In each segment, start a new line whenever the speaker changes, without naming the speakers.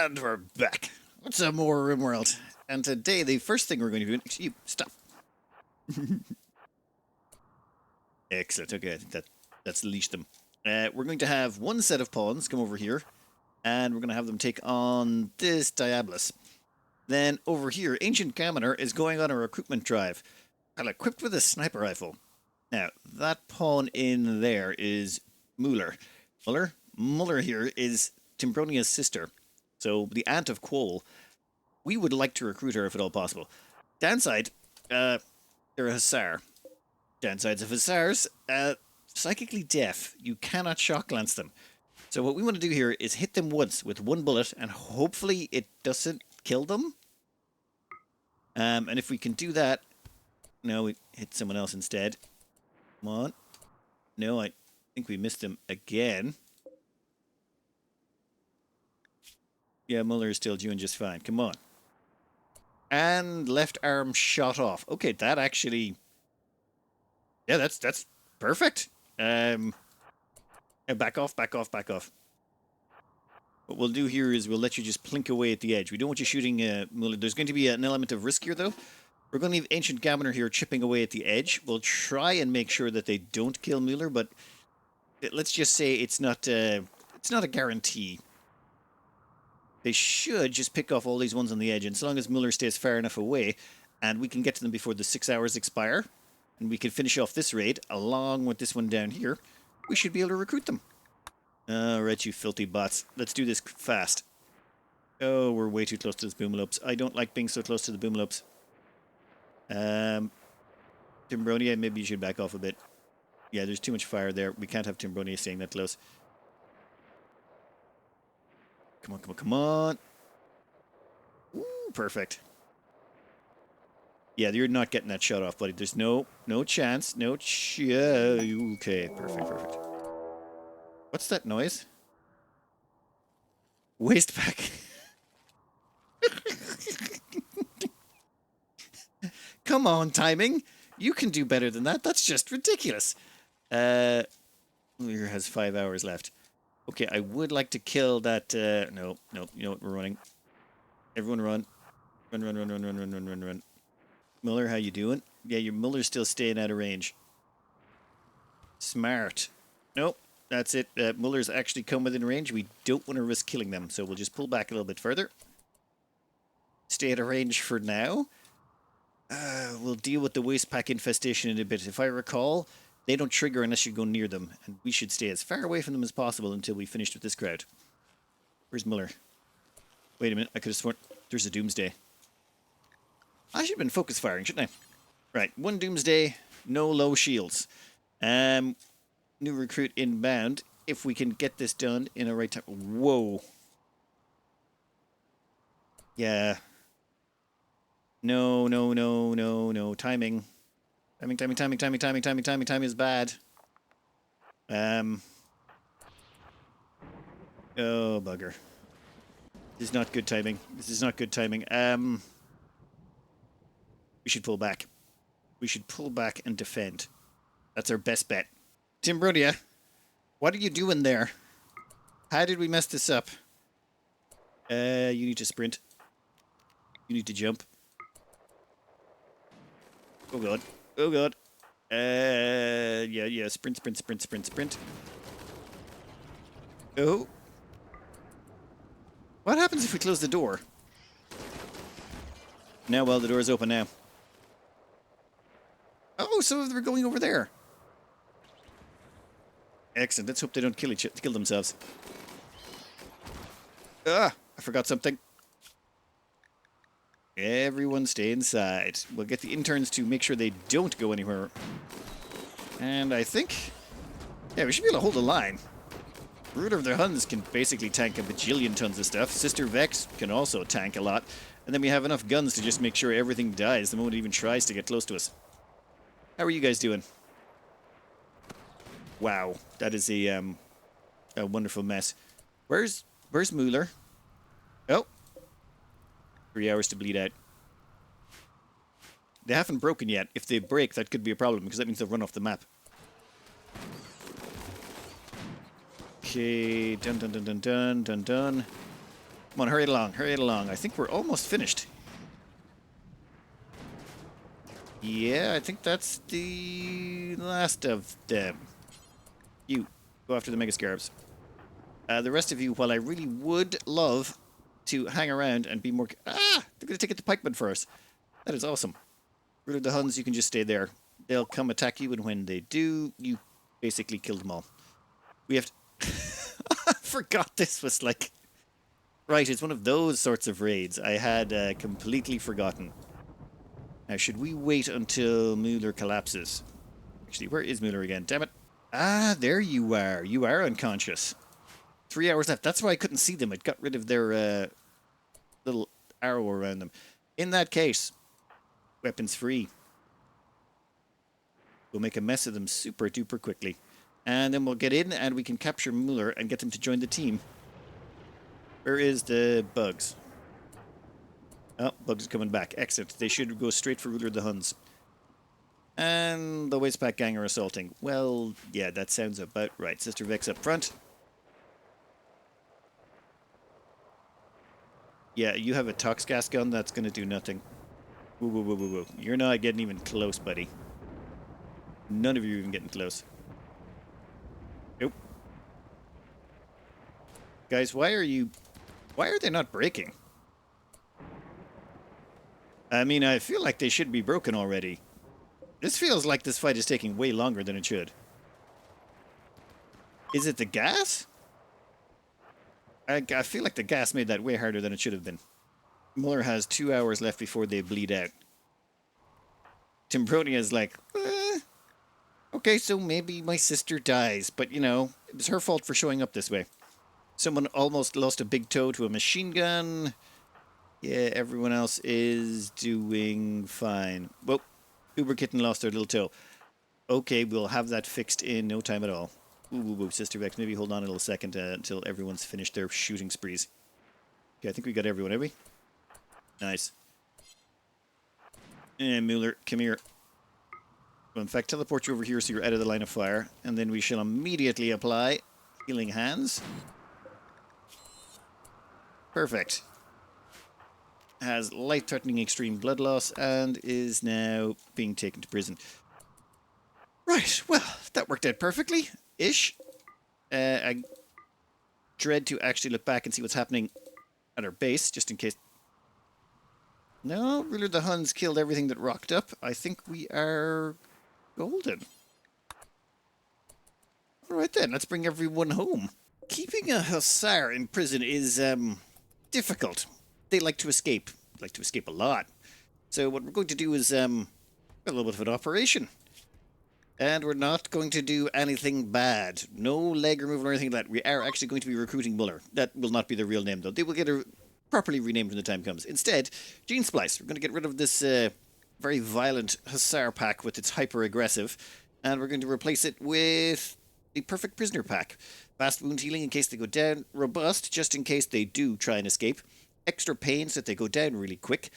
And we're back with some more Rimworld. And today, the first thing we're going to do... Actually, stop. Excellent. Okay, I think that's leashed them. We're going to have one set of pawns come over here. And we're going to have them take on this Diabolus. Then over here, Ancient Commoner is going on a recruitment drive. And equipped with a sniper rifle. Now, that pawn in there is Muller. Muller here is Timbronia's sister. So, the aunt of Quoll. We would like to recruit her if at all possible. Downside, they're a Hussar. Downsides of Hussars, psychically deaf. You cannot shock glance them. So what we want to do here is hit them once with one bullet, and hopefully it doesn't kill them. And if we can do that... No, we hit someone else instead. Come on. No, I think we missed them again. Yeah, Muller is still doing just fine. Come on. And left arm shot off. Okay, that actually... Yeah, that's perfect. Back off. What we'll do here is we'll let you just plink away at the edge. We don't want you shooting Muller. There's going to be an element of risk here, though. We're going to leave Ancient Commoner here chipping away at the edge. We'll try and make sure that they don't kill Muller, but let's just say it's not a guarantee. They should just pick off all these ones on the edge, and as long as Muller stays far enough away, and we can get to them before the 6 hours expire, and we can finish off this raid, along with this one down here, we should be able to recruit them. Alright, you filthy bots. Let's do this fast. Oh, we're way too close to the boomalopes. I don't like being so close to the boomalopes. Timbronia, maybe you should back off a bit. Yeah, there's too much fire there. We can't have Timbronia staying that close. Come on. Ooh, perfect. Yeah, you're not getting that shot off, buddy. There's no chance. Okay, perfect. What's that noise? Waste pack. Come on, timing. You can do better than that. That's just ridiculous. Lear has 5 hours left. Okay, I would like to kill that... No. You know what? We're running. Everyone run. Run. Muller, how you doing? Yeah, your Muller's still staying out of range. Smart. Nope, that's it. Muller's actually come within range. We don't want to risk killing them, so we'll just pull back a little bit further. Stay out of range for now. We'll deal with the waste pack infestation in a bit. If I recall... They don't trigger unless you go near them, and we should stay as far away from them as possible until we finished with this crowd. Where's Muller? Wait a minute, I could have sworn there's a Doomsday. I should have been focus firing, shouldn't I? Right, one Doomsday, no low shields. New recruit inbound, if we can get this done in a right time. Whoa. Yeah. No. Timing. Timing is bad. Oh, bugger. This is not good timing. We should pull back. We should pull back and defend. That's our best bet. Timbronia, what are you doing there? How did we mess this up? You need to sprint. You need to jump. Oh, God. Yeah, sprint. Oh. What happens if we close the door? Now, well, the door's open now. Oh, so they're going over there. Excellent. Let's hope they don't kill themselves. I forgot something. Everyone stay inside. We'll get the interns to make sure they don't go anywhere. And I think... Yeah, we should be able to hold a line. Ruler of the Huns can basically tank a bajillion tons of stuff. Sister Vex can also tank a lot. And then we have enough guns to just make sure everything dies the moment it even tries to get close to us. How are you guys doing? Wow, that is a wonderful mess. Where's Muller? Oh. 3 hours to bleed out. They haven't broken yet. If they break, that could be a problem, because that means they'll run off the map. Okay, done. Come on, hurry it along, hurry it along. I think we're almost finished. Yeah, I think that's the last of them. You, go after the Mega Scarabs. The rest of you, while I really would love to hang around and be more... Ah! They're going to take it to Pikeman for us. That is awesome. Rid of the Huns, you can just stay there. They'll come attack you, and when they do, you basically kill them all. We have to... I forgot this was like... Right, it's one of those sorts of raids I had completely forgotten. Now, should we wait until Mueller collapses? Actually, where is Mueller again? Damn it. Ah, there you are. You are unconscious. 3 hours left. That's why I couldn't see them. It got rid of their little arrow around them. In that case, weapons free. We'll make a mess of them super duper quickly. And then we'll get in and we can capture Mueller and get them to join the team. Where is the bugs? Oh, bugs are coming back. Excellent. They should go straight for Ruler of the Huns. And the Wastepack Gang are assaulting. Well, yeah, that sounds about right. Sister Vex up front. Yeah, you have a Tox Gas gun. That's going to do nothing. Whoa, whoa, whoa, whoa, whoa. You're not getting even close, buddy. None of you are even getting close. Nope. Guys, why are they not breaking? I mean, I feel like they should be broken already. This feels like this fight is taking way longer than it should. Is it the gas? I feel like the gas made that way harder than it should have been. Mueller has 2 hours left before they bleed out. Timbronia is like, okay, so maybe my sister dies, but you know, it was her fault for showing up this way. Someone almost lost a big toe to a machine gun. Yeah, everyone else is doing fine. Whoa, Uber Kitten lost their little toe. Okay, we'll have that fixed in no time at all. Ooh, Sister Vex, maybe hold on a little second until everyone's finished their shooting sprees. Okay, I think we got everyone, have we? Nice. And Mueller, come here. Well, in fact, teleport you over here so you're out of the line of fire. And then we shall immediately apply Healing Hands. Perfect. Has life-threatening extreme blood loss and is now being taken to prison. Right, well, that worked out perfectly. Ish. I dread to actually look back and see what's happening at our base, just in case. No, Ruler of the Huns killed everything that rocked up. I think we are golden. Alright then, let's bring everyone home. Keeping a Hussar in prison is, difficult. They like to escape. Like to escape a lot. So what we're going to do is, a little bit of an operation. And we're not going to do anything bad. No leg removal or anything like that. We are actually going to be recruiting Mueller. That will not be the real name, though. They will get properly renamed when the time comes. Instead, Gene Splice. We're going to get rid of this very violent Hussar pack with its hyper-aggressive. And we're going to replace it with the perfect prisoner pack. Fast wound healing in case they go down. Robust, just in case they do try and escape. Extra pain so that they go down really quick.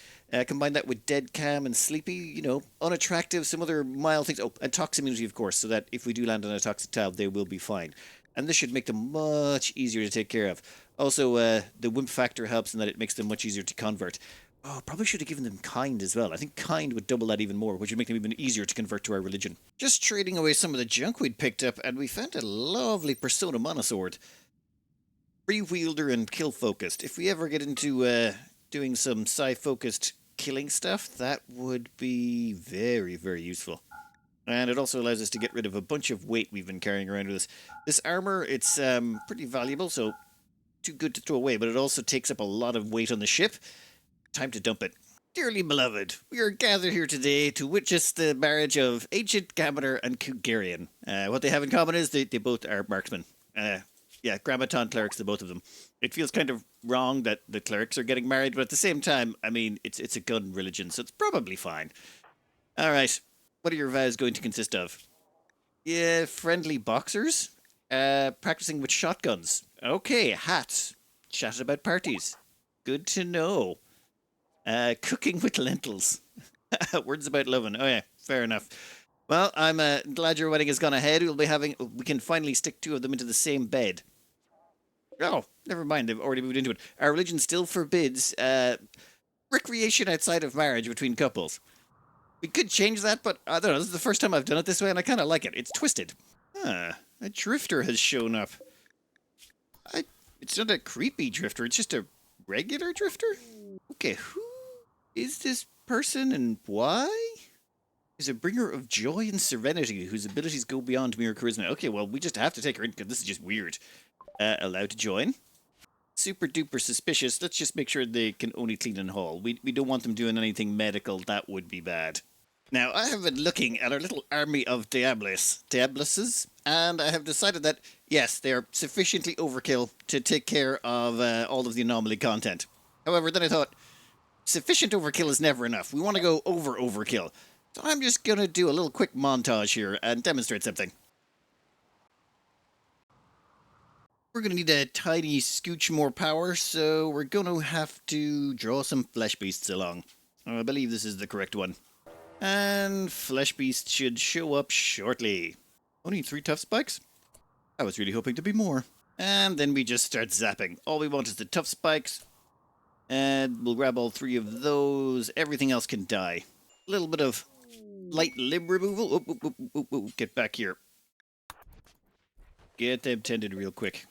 Combine that with dead, calm, and sleepy, you know, unattractive, some other mild things. Oh, and tox immunity, of course, so that if we do land on a toxic tile, they will be fine. And this should make them much easier to take care of. Also, the wimp factor helps in that it makes them much easier to convert. Oh, probably should have given them kind as well. I think kind would double that even more, which would make them even easier to convert to our religion. Just trading away some of the junk we'd picked up, and we found a lovely Persona Monosword. Free wielder and kill focused. If we ever get into doing some psi-focused killing stuff, that would be very, very useful. And it also allows us to get rid of a bunch of weight we've been carrying around with us. This armor, it's pretty valuable, so too good to throw away, but it also takes up a lot of weight on the ship. Time to dump it. Dearly beloved, we are gathered here today to witness the marriage of Ancient Gambler and Kugarian. What they have in common is they both are marksmen. Yeah, Grammaton clerics, the both of them. It feels kind of wrong that the clerics are getting married, but at the same time, I mean, it's a gun religion, so it's probably fine. All right, what are your vows going to consist of? Yeah, friendly boxers? Practicing with shotguns. Okay, hats. Chat about parties. Good to know. Cooking with lentils. Words about loving. Oh yeah, fair enough. Well, I'm glad your wedding has gone ahead. We can finally stick two of them into the same bed. Oh, never mind. They've already moved into it. Our religion still forbids recreation outside of marriage between couples. We could change that, but I don't know. This is the first time I've done it this way, and I kind of like it. It's twisted. A drifter has shown up. It's not a creepy drifter. It's just a regular drifter. Okay, who is this person and why? He's a bringer of joy and serenity whose abilities go beyond mere charisma. Okay, well, we just have to take her in because this is just weird. Allowed to join. Super duper suspicious. Let's just make sure they can only clean and haul. We don't want them doing anything medical. That would be bad. Now, I have been looking at our little army of Diabluses, and I have decided that, yes, they are sufficiently overkill to take care of all of the anomaly content. However, then I thought, sufficient overkill is never enough. We want to go overkill. So I'm just going to do a little quick montage here and demonstrate something. We're going to need a tiny scooch more power, so we're going to have to draw some flesh beasts along. I believe this is the correct one. And flesh beasts should show up shortly. Only 3 tough spikes? I was really hoping to be more. And then we just start zapping. All we want is the tough spikes. And we'll grab all 3 of those. Everything else can die. A little bit of light limb removal. Get back here. Get them tended real quick.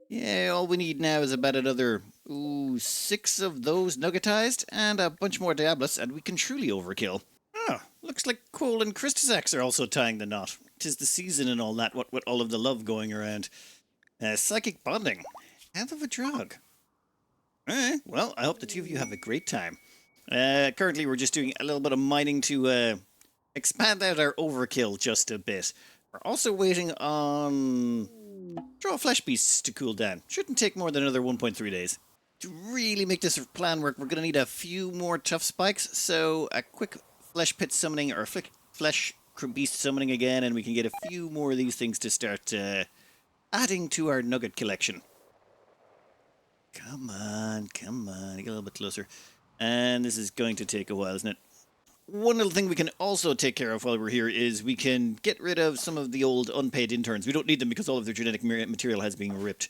Yeah, all we need now is about another 6 of those nuggetized and a bunch more Diablos, and we can truly overkill. Ah, looks like Cole and Christosax are also tying the knot. 'Tis the season and all that, what with all of the love going around. Psychic bonding. Hell of a drug. Well, I hope the 2 of you have a great time. Currently, we're just doing a little bit of mining to expand out our overkill just a bit. We're also waiting on draw flesh beasts to cool down. Shouldn't take more than another 1.3 days. To really make this plan work, we're going to need a few more tough spikes, so a quick flesh pit summoning or flesh beast summoning again, and we can get a few more of these things to start adding to our nugget collection. Come on, get a little bit closer. And this is going to take a while, isn't it? One little thing we can also take care of while we're here is we can get rid of some of the old unpaid interns. We don't need them because all of their genetic material has been ripped.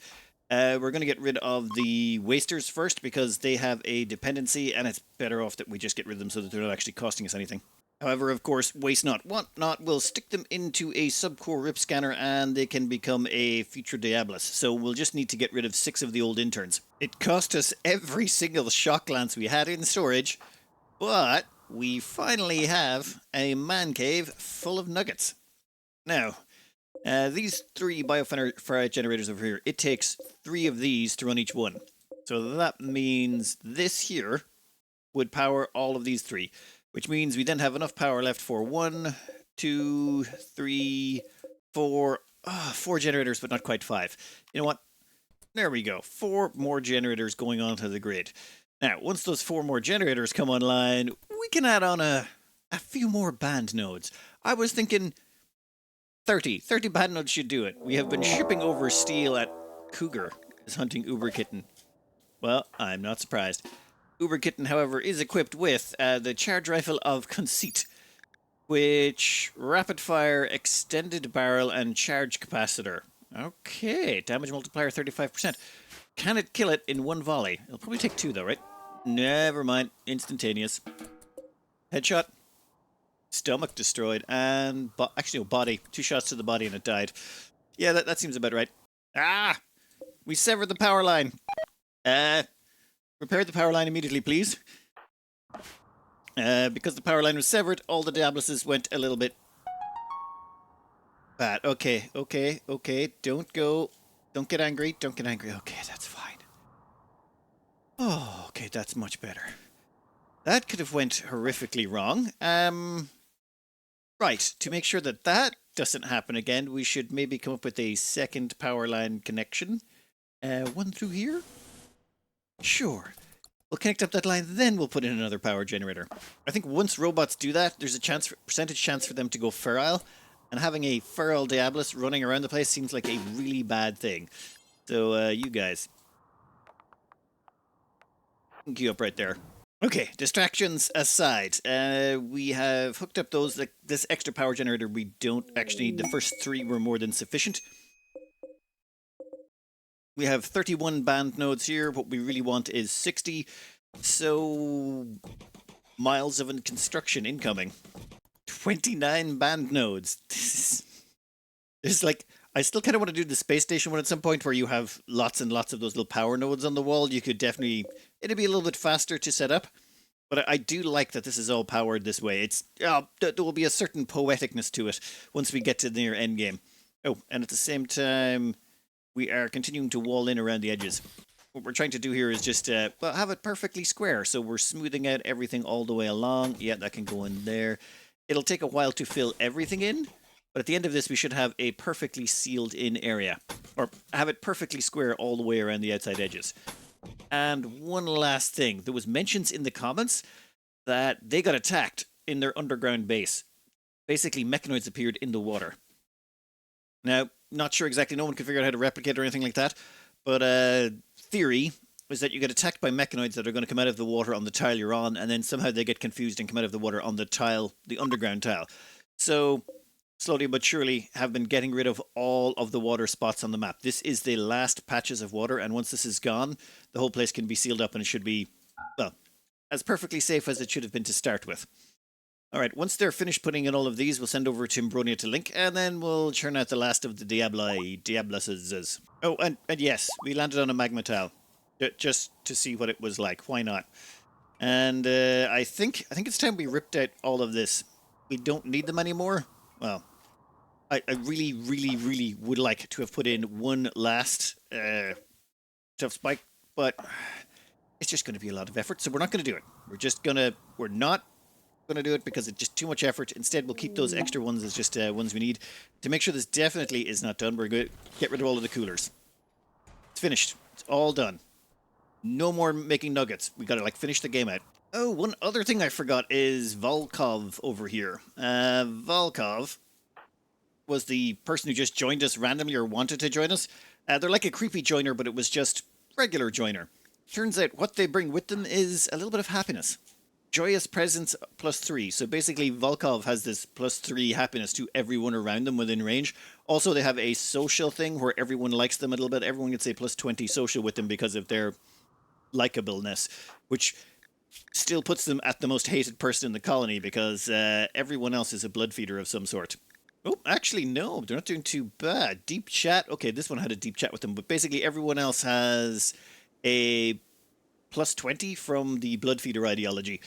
We're going to get rid of the wasters first because they have a dependency and it's better off that we just get rid of them so that they're not actually costing us anything. However, of course, waste not, want not will stick them into a subcore rip scanner and they can become a future Diablos. So we'll just need to get rid of 6 of the old interns. It cost us every single shock lance we had in storage, but we finally have a man cave full of nuggets. Now, these 3 biofire generators over here, it takes 3 of these to run each one. So that means this here would power all of these 3, which means we then have enough power left for 1, 2, 3, 4, 4 generators, but not quite 5. You know what? There we go. 4 more generators going onto the grid. Now, once those 4 more generators come online, we can add on a few more band nodes. I was thinking 30 band nodes should do it. We have been shipping over steel at Cougar is hunting Uber Kitten. Well, I'm not surprised. Uber Kitten, however, is equipped with the charge rifle of Conceit, which rapid-fire, extended barrel, and charge capacitor. Okay, damage multiplier 35%. Can it kill it in 1 volley? It'll probably take 2 though, right? Never mind. Instantaneous. Headshot. Stomach destroyed. And actually, no, body. 2 shots to the body and it died. Yeah, that seems about right. Ah! We severed the power line. Repair the power line immediately, please. Because the power line was severed, all the Diabloses went a little bit bad. Okay. Don't go. Don't get angry. Okay, that's fine. Oh, okay, that's much better. That could have went horrifically wrong. Right, to make sure that doesn't happen again, we should maybe come up with a second power line connection. One through here? Sure. We'll connect up that line, then we'll put in another power generator. I think once robots do that, there's a percentage chance for them to go feral, and having a feral Diablos running around the place seems like a really bad thing. So, you guys. Queue up right there. Okay, distractions aside, we have hooked up this extra power generator. We don't actually need. The first 3 were more than sufficient. We have 31 band nodes here. What we really want is 60. So, miles of construction incoming. 29 band nodes. There's like, I still kind of want to do the space station one at some point where you have lots and lots of those little power nodes on the wall. You could definitely, it'd be a little bit faster to set up. But I do like that this is all powered this way. It's there will be a certain poeticness to it once we get to the near end game. Oh, and at the same time, we are continuing to wall in around the edges. What we're trying to do here is just well, have it perfectly square. So we're smoothing out everything all the way along. Yeah, that can go in there. It'll take a while to fill everything in, but at the end of this, we should have a perfectly sealed in area, or have it perfectly square all the way around the outside edges. And one last thing, there was mentions in the comments that they got attacked in their underground base. Basically, mechanoids appeared in the water. Now, not sure exactly, no one can figure out how to replicate or anything like that, but theory is that you get attacked by mechanoids that are going to come out of the water on the tile you're on, and then somehow they get confused and come out of the water on the tile, the underground tile. So, slowly but surely, have been getting rid of all of the water spots on the map. This is the last patches of water, and once this is gone, the whole place can be sealed up and it should be, well, as perfectly safe as it should have been to start with. Alright, once they're finished putting in all of these, we'll send over Timbronia to Link, and then we'll churn out the last of the Diabluses. Oh, and yes, we landed on a magma tile. Just to see what it was like. Why not? And I think it's time we ripped out all of this. We don't need them anymore. Well, I really, really, really would like to have put in one last tough spike, but it's just going to be a lot of effort, so we're not going to do it. We're not going to do it because it's just too much effort. Instead, we'll keep those extra ones as just ones we need. To make sure this definitely is not done, we're going to get rid of all of the coolers. It's finished. It's all done. No more making nuggets. We got to finish the game out. Oh, one other thing I forgot is Volkov over here. Volkov was the person who just joined us randomly or wanted to join us. They're like a creepy joiner, but it was just regular joiner. Turns out what they bring with them is a little bit of happiness. Joyous presence +3. So basically Volkov has this +3 happiness to everyone around them within range. Also, they have a social thing where everyone likes them a little bit. Everyone gets a +20 social with them because of their likableness, which still puts them at the most hated person in the colony because everyone else is a blood feeder of some sort. Oh, actually, no, they're not doing too bad. Deep chat. Okay, this one had a deep chat with them, but basically everyone else has a +20 from the blood feeder ideology.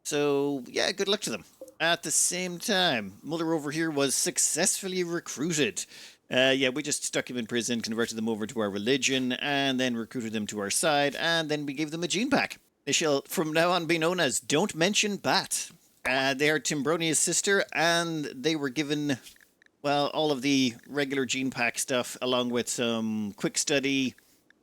So, yeah, good luck to them. At the same time, Muller over here was successfully recruited. Yeah, we just stuck him in prison, converted them over to our religion, and then recruited them to our side, and then we gave them a gene pack. They shall from now on be known as Don't Mention Bat. They are Timbronia's sister, and they were given, well, all of the regular gene pack stuff, along with some quick study,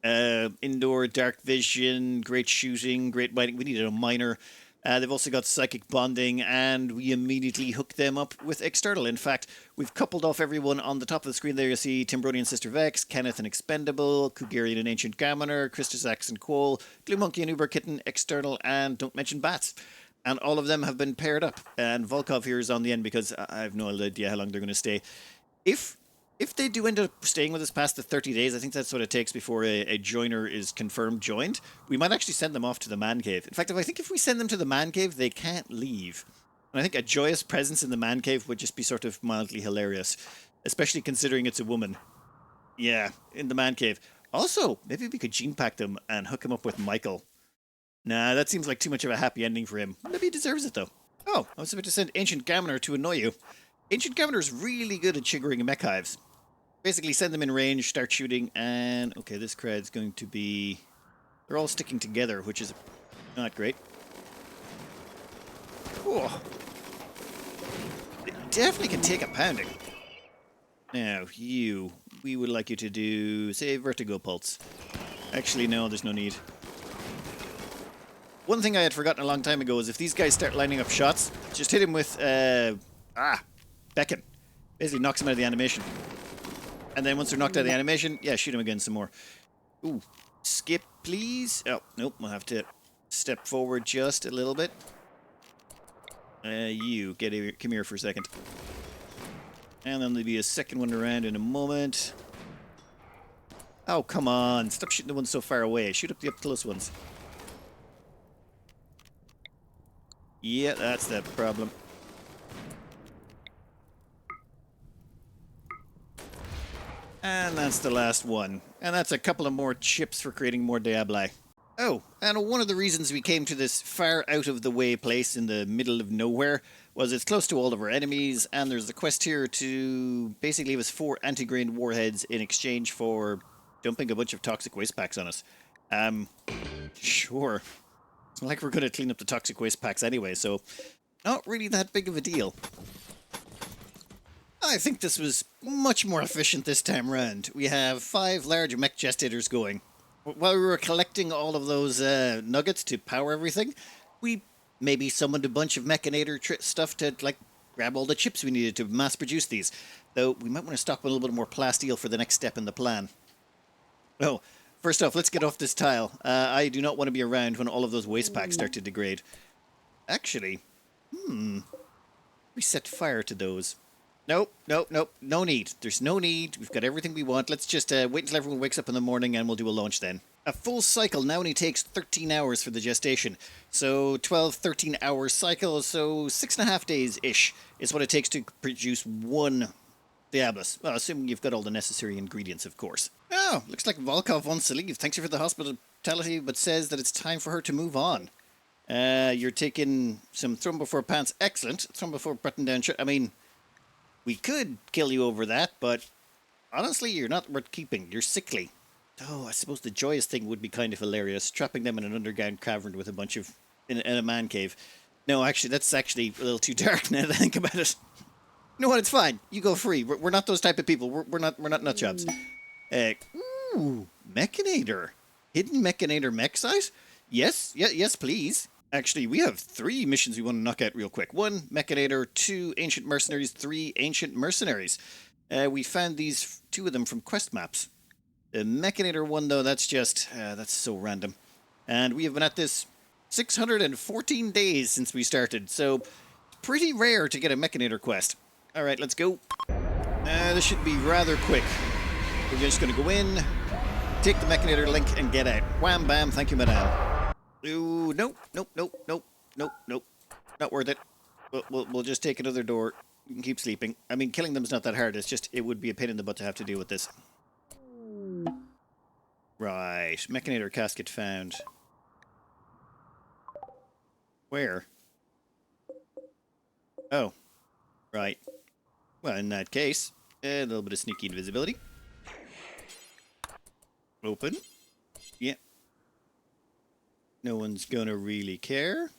indoor dark vision, great shooting, great biting. We needed a miner. They've also got psychic bonding, and we immediately hooked them up with external. In fact, we've coupled off everyone on the top of the screen there. You see Timbronian Sister Vex, Kenneth and Expendable, Kugarian and Ancient Gammoner, Christosax and Quoll, Glue Monkey and Uber Kitten, external, and Don't Mention Bats. And all of them have been paired up. And Volkov here is on the end because I have no idea how long they're going to stay. If they do end up staying with us past the 30 days, I think that's what it takes before a joiner is confirmed joined, we might actually send them off to the man cave. In fact, if we send them to the man cave, they can't leave. And I think a joyous presence in the man cave would just be sort of mildly hilarious, especially considering it's a woman. Yeah, in the man cave. Also, maybe we could gene pack them and hook him up with Michael. Nah, that seems like too much of a happy ending for him. Maybe he deserves it, though. Oh, I was about to send Ancient Gammoner to annoy you. Ancient Gammoner's really good at triggering mech hives. Basically, send them in range, start shooting, and... Okay, this crowd's going to be... They're all sticking together, which is not great. Oh. They definitely can take a pounding. Now, we would like you to do, say, Vertigo Pulse. Actually, no, there's no need. One thing I had forgotten a long time ago is if these guys start lining up shots, just hit him with, Beckon. Basically knocks him out of the animation. And then once they're knocked out of the animation, yeah, shoot him again some more. Ooh, skip, please. Oh, nope, we'll have to step forward just a little bit. You, come here for a second. And then there'll be a second one around in a moment. Oh, come on. Stop shooting the ones so far away. Shoot up the up-close ones. Yeah, that's the problem. And that's the last one. And that's a couple of more chips for creating more Diabli. Oh, and one of the reasons we came to this far out of the way place in the middle of nowhere was it's close to all of our enemies, and there's a quest here to basically give us 4 anti-grain warheads in exchange for dumping a bunch of toxic waste packs on us. Sure. It's not like we're going to clean up the toxic waste packs anyway, so not really that big of a deal. I think this was much more efficient this time round. We have 5 large mech gestators going. While we were collecting all of those nuggets to power everything, we maybe summoned a bunch of Mechanator stuff to, like, grab all the chips we needed to mass produce these. Though, we might want to stock a little bit more plasteel for the next step in the plan. Oh, first off, let's get off this tile. I do not want to be around when all of those waste packs start to degrade. Actually, we set fire to those. Nope, no need. There's no need. We've got everything we want. Let's just wait until everyone wakes up in the morning and we'll do a launch then. A full cycle now only takes 13 hours for the gestation. So 12, 13 hour cycle, so 6.5 days-ish is what it takes to produce one Diablos. Well, assuming you've got all the necessary ingredients, of course. Oh, looks like Volkov wants to leave. Thanks you for the hospitality, but says that it's time for her to move on. You're taking some thrum before pants. Excellent. Thrum before button down shirt. I mean, we could kill you over that, but honestly, you're not worth keeping. You're sickly. Oh, I suppose the joyous thing would be kind of hilarious, trapping them in an underground cavern with a bunch of... in a man cave. No, actually, that's actually a little too dark now that I think about it. You know what? It's fine. You go free. We're not those type of people. We're not nutjobs. Ooh, Mechanator. Hidden Mechanator mech site? Yes, yes, please. Actually, we have 3 missions we want to knock out real quick. 1, Mechanator. 2, Ancient Mercenaries. 3, Ancient Mercenaries. We found these 2 of them from quest maps. The Mechanator one, though, that's just... that's so random. And we have been at this 614 days since we started, so pretty rare to get a Mechanator quest. Alright, let's go. This should be rather quick. We're just going to go in, take the Mechanator link, and get out. Wham, bam, thank you, madame. Ooh, nope. Not worth it. We'll just take another door. You can keep sleeping. I mean, killing them is not that hard. It's just, it would be a pain in the butt to have to deal with this. Right. Mechanator casket found. Where? Oh. Right. Well, in that case, a little bit of sneaky invisibility. Open. Yeah. No one's gonna really care.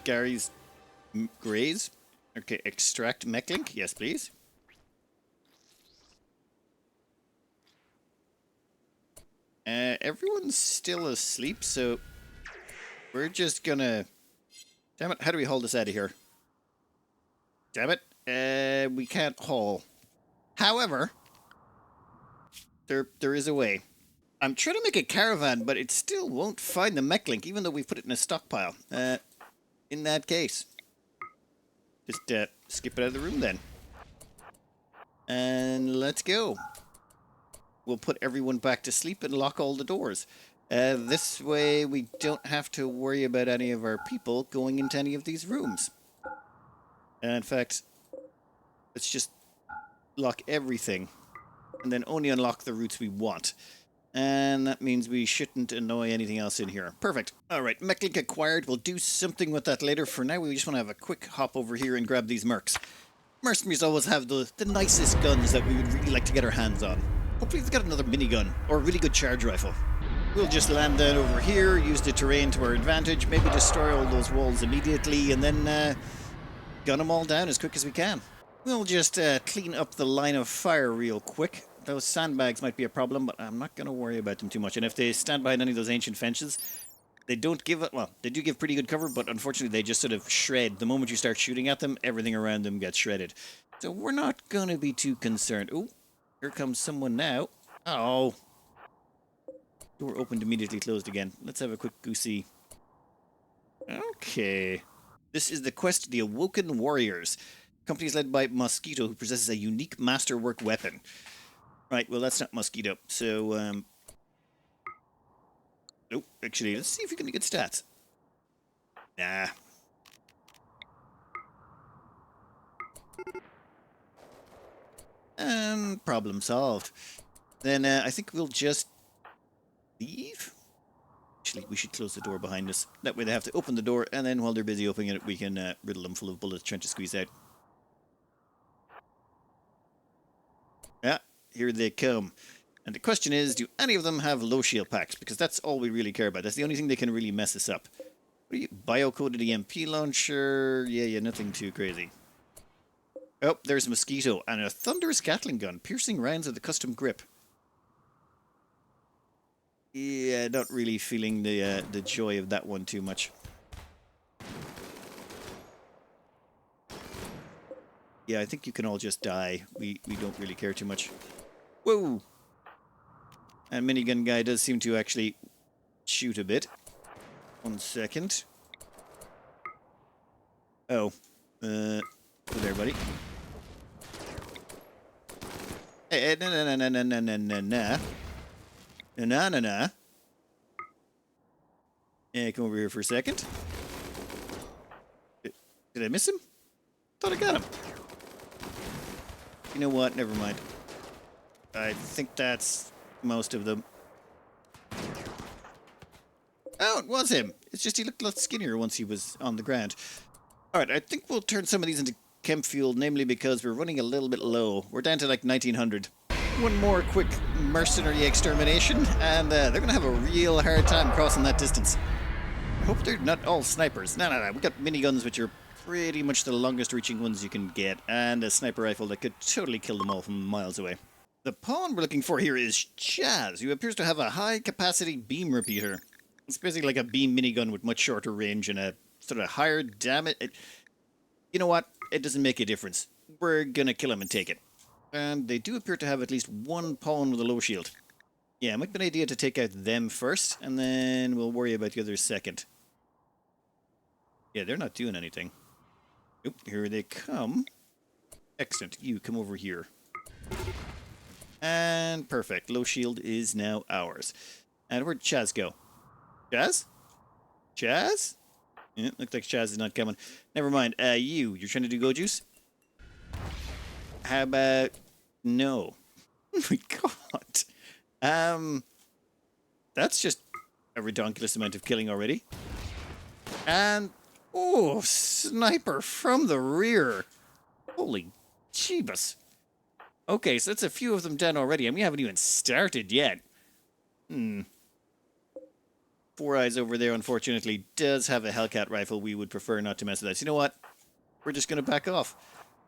Gary's Grays. Okay, extract mechlink. Yes, please. Everyone's still asleep, so we're just gonna... Damn it, how do we haul this out of here? Damn it, we can't haul. However, there is a way. I'm trying to make a caravan, but it still won't find the mechlink, even though we've put it in a stockpile. In that case, just skip it out of the room then. And let's go. We'll put everyone back to sleep and lock all the doors. This way we don't have to worry about any of our people going into any of these rooms. In fact, let's just lock everything and then only unlock the routes we want. And that means we shouldn't annoy anything else in here. Perfect. Alright, mechlink acquired. We'll do something with that later. For now, we just want to have a quick hop over here and grab these mercs. Mercenaries always have the nicest guns that we would really like to get our hands on. Hopefully they've got another minigun, or a really good charge rifle. We'll just land down over here, use the terrain to our advantage, maybe destroy all those walls immediately, and then gun them all down as quick as we can. We'll just clean up the line of fire real quick. Those sandbags might be a problem, but I'm not going to worry about them too much. And if they stand behind any of those ancient fences, they don't give it... Well, they do give pretty good cover, but unfortunately they just sort of shred. The moment you start shooting at them, everything around them gets shredded. So we're not going to be too concerned. Oh, here comes someone now. Oh. Door opened, immediately closed again. Let's have a quick goosey. Okay. This is the quest of the Awoken Warriors. Company is led by Mosquito, who possesses a unique masterwork weapon. Right, well, that's not Mosquito. So, nope, actually, let's see if we can get stats. Nah. And problem solved. Then I think we'll just leave. Actually, we should close the door behind us. That way they have to open the door, and then while they're busy opening it, we can riddle them full of bullets trying to squeeze out. Yeah, here they come. And the question is, do any of them have low shield packs? Because that's all we really care about. That's the only thing that can really mess us up. What are you? Bio-coded EMP launcher? Yeah, nothing too crazy. Oh, there's a Mosquito and a thunderous Gatling gun, piercing rounds with a custom grip. Yeah, not really feeling the joy of that one too much. Yeah, I think you can all just die. We don't really care too much. Whoa! And minigun guy does seem to actually shoot a bit. 1 second. Oh. Hello there, buddy. Hey, nah. Nah. Yeah, come over here for a second. Did I miss him? Thought I got him. You know what? Never mind. I think that's most of them. Oh, it was him. It's just he looked a lot skinnier once he was on the ground. Alright, I think we'll turn some of these into chem fuel, namely because we're running a little bit low. We're down to like 1900. One more quick mercenary extermination, and they're going to have a real hard time crossing that distance. I hope they're not all snipers. No. We've got miniguns, which are pretty much the longest reaching ones you can get, and a sniper rifle that could totally kill them all from miles away. The pawn we're looking for here is Chaz, who appears to have a high capacity beam repeater. It's basically like a beam minigun with much shorter range and a sort of higher damage. You know what? It doesn't make a difference. We're gonna kill him and take it. And they do appear to have at least one pawn with a low shield. Yeah, it might be an idea to take out them first, and then we'll worry about the others second. Yeah, they're not doing anything. Oop, here they come. Excellent. You come over here. And perfect. Low shield is now ours. And where'd Chaz go? Chaz? Chaz? Yeah, looks like Chaz is not coming. Never mind. You're trying to do go juice? How about no? Oh my god. That's just a redonkulous amount of killing already. And oh, sniper from the rear. Holy jeebus. Okay, so that's a few of them down already, and we haven't even started yet. Four Eyes over there, unfortunately, does have a Hellcat rifle. We would prefer not to mess with that. So you know what? We're just going to back off.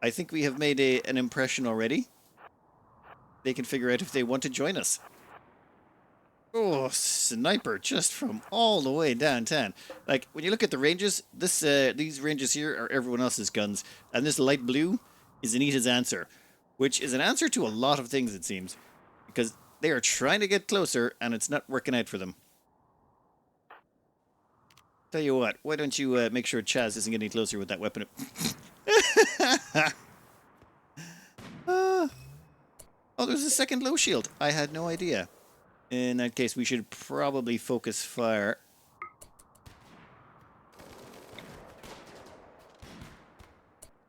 I think we have made an impression already. They can figure out if they want to join us. Oh, sniper just from all the way downtown. Like, when you look at the ranges, these ranges here are everyone else's guns. And this light blue is Anita's answer. Which is an answer to a lot of things, it seems. Because they are trying to get closer, and it's not working out for them. Tell you what, why don't you make sure Chaz isn't getting closer with that weapon? Oh, there's a second low shield. I had no idea. In that case, we should probably focus fire.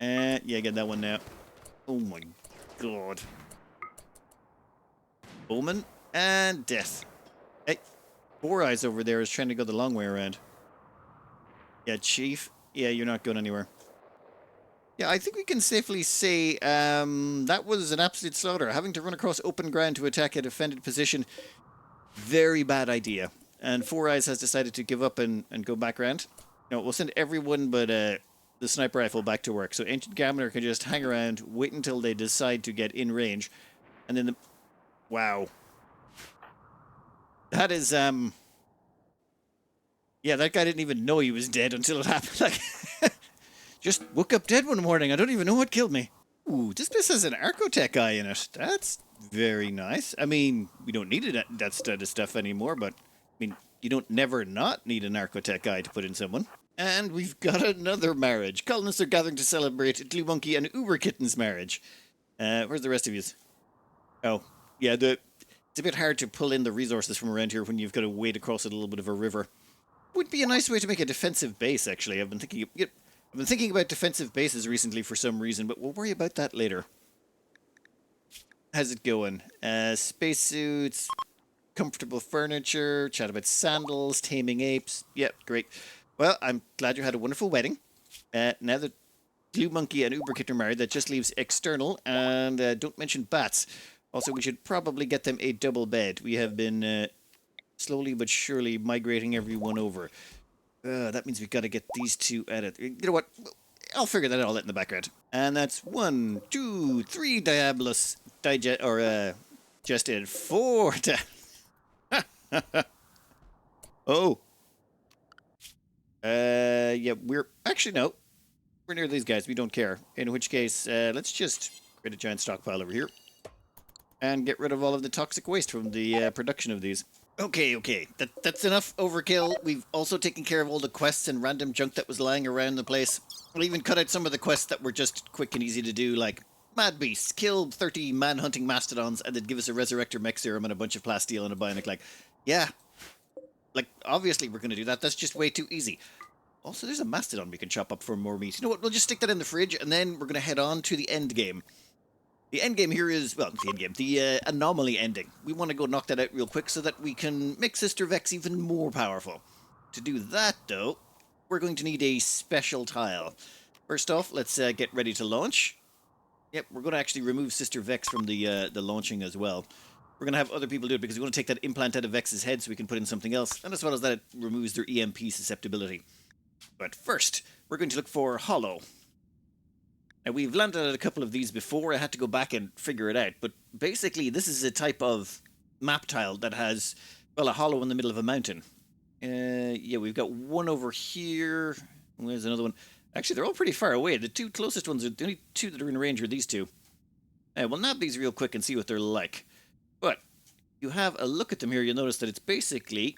Yeah, get that one now. Oh my god. Bowman and death. Hey, Four Eyes over there is trying to go the long way around. Yeah, Chief. Yeah, you're not going anywhere. Yeah, I think we can safely say that was an absolute slaughter. Having to run across open ground to attack a defended position, very bad idea. And Four Eyes has decided to give up and go back around. No, we'll send everyone but the sniper rifle back to work. So Ancient Gambler can just hang around, wait until they decide to get in range. And then wow. That is, yeah, that guy didn't even know he was dead until it happened. Like, just woke up dead one morning. I don't even know what killed me. Ooh, this place has an Archotech eye in it. That's very nice. I mean, we don't need it, that sort of stuff anymore, but, I mean, you don't never not need an Archotech eye to put in someone. And we've got another marriage. Colonists are gathering to celebrate Glue Monkey and Uber Kitten's marriage. Where's the rest of you? Oh, yeah, it's a bit hard to pull in the resources from around here when you've got to wade across a little bit of a river. Would be a nice way to make a defensive base, actually. I've been thinking about defensive bases recently for some reason, but we'll worry about that later. How's it going? Spacesuits, comfortable furniture, chat about sandals, taming apes. Yep, great. Well, I'm glad you had a wonderful wedding. Now that Glue Monkey and Uber Kitten are married, that just leaves external, and don't mention bats. Also, we should probably get them a double bed. We have been slowly but surely migrating everyone over. That means we've got to get these two at it. You know what? I'll figure that all out in the background. And that's 1, 2, 3 Diabolus digested 4. Oh. Yeah, we're actually no. We're near these guys. We don't care. In which case, let's just create a giant stockpile over here and get rid of all of the toxic waste from the production of these. Okay. That's enough overkill. We've also taken care of all the quests and random junk that was lying around the place. We'll even cut out some of the quests that were just quick and easy to do, like Mad Beasts, kill 30 man-hunting mastodons, and then give us a Resurrector mech serum and a bunch of plasteel and a bionic leg. Yeah. Like, obviously we're going to do that. That's just way too easy. Also, there's a mastodon we can chop up for more meat. You know what? We'll just stick that in the fridge, and then we're going to head on to the end game. The end game here is, well, the end game, the anomaly ending. We want to go knock that out real quick so that we can make Sister Vex even more powerful. To do that, though, we're going to need a special tile. First off, let's get ready to launch. Yep, we're going to actually remove Sister Vex from the launching as well. We're going to have other people do it because we want to take that implant out of Vex's head so we can put in something else. And as well as that, it removes their EMP susceptibility. But first, we're going to look for Hollow. Now, we've landed at a couple of these before. I had to go back and figure it out. But basically, this is a type of map tile that has, well, a hollow in the middle of a mountain. Yeah, we've got one over here. There's another one. Actually, they're all pretty far away. The two closest ones, the only two that are in range are these two. We'll nab these real quick and see what they're like. But you have a look at them here, you'll notice that it's basically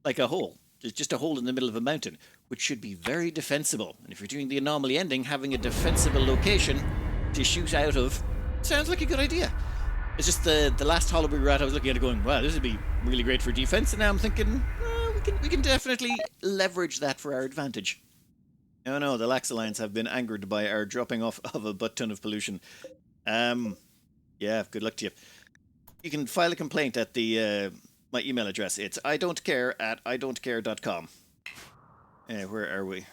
like a hole. There's just a hole in the middle of a mountain, which should be very defensible. And if you're doing the anomaly ending, having a defensible location to shoot out of sounds like a good idea. It's just the last hollow we were at, I was looking at it going, wow, this would be really great for defense. And now I'm thinking, we can definitely leverage that for our advantage. Oh no, the Lax Alliance have been angered by our dropping off of a butt ton of pollution. Yeah, good luck to you. You can file a complaint at the my email address. It's idon'tcare@idon'tcare.com. Where are we?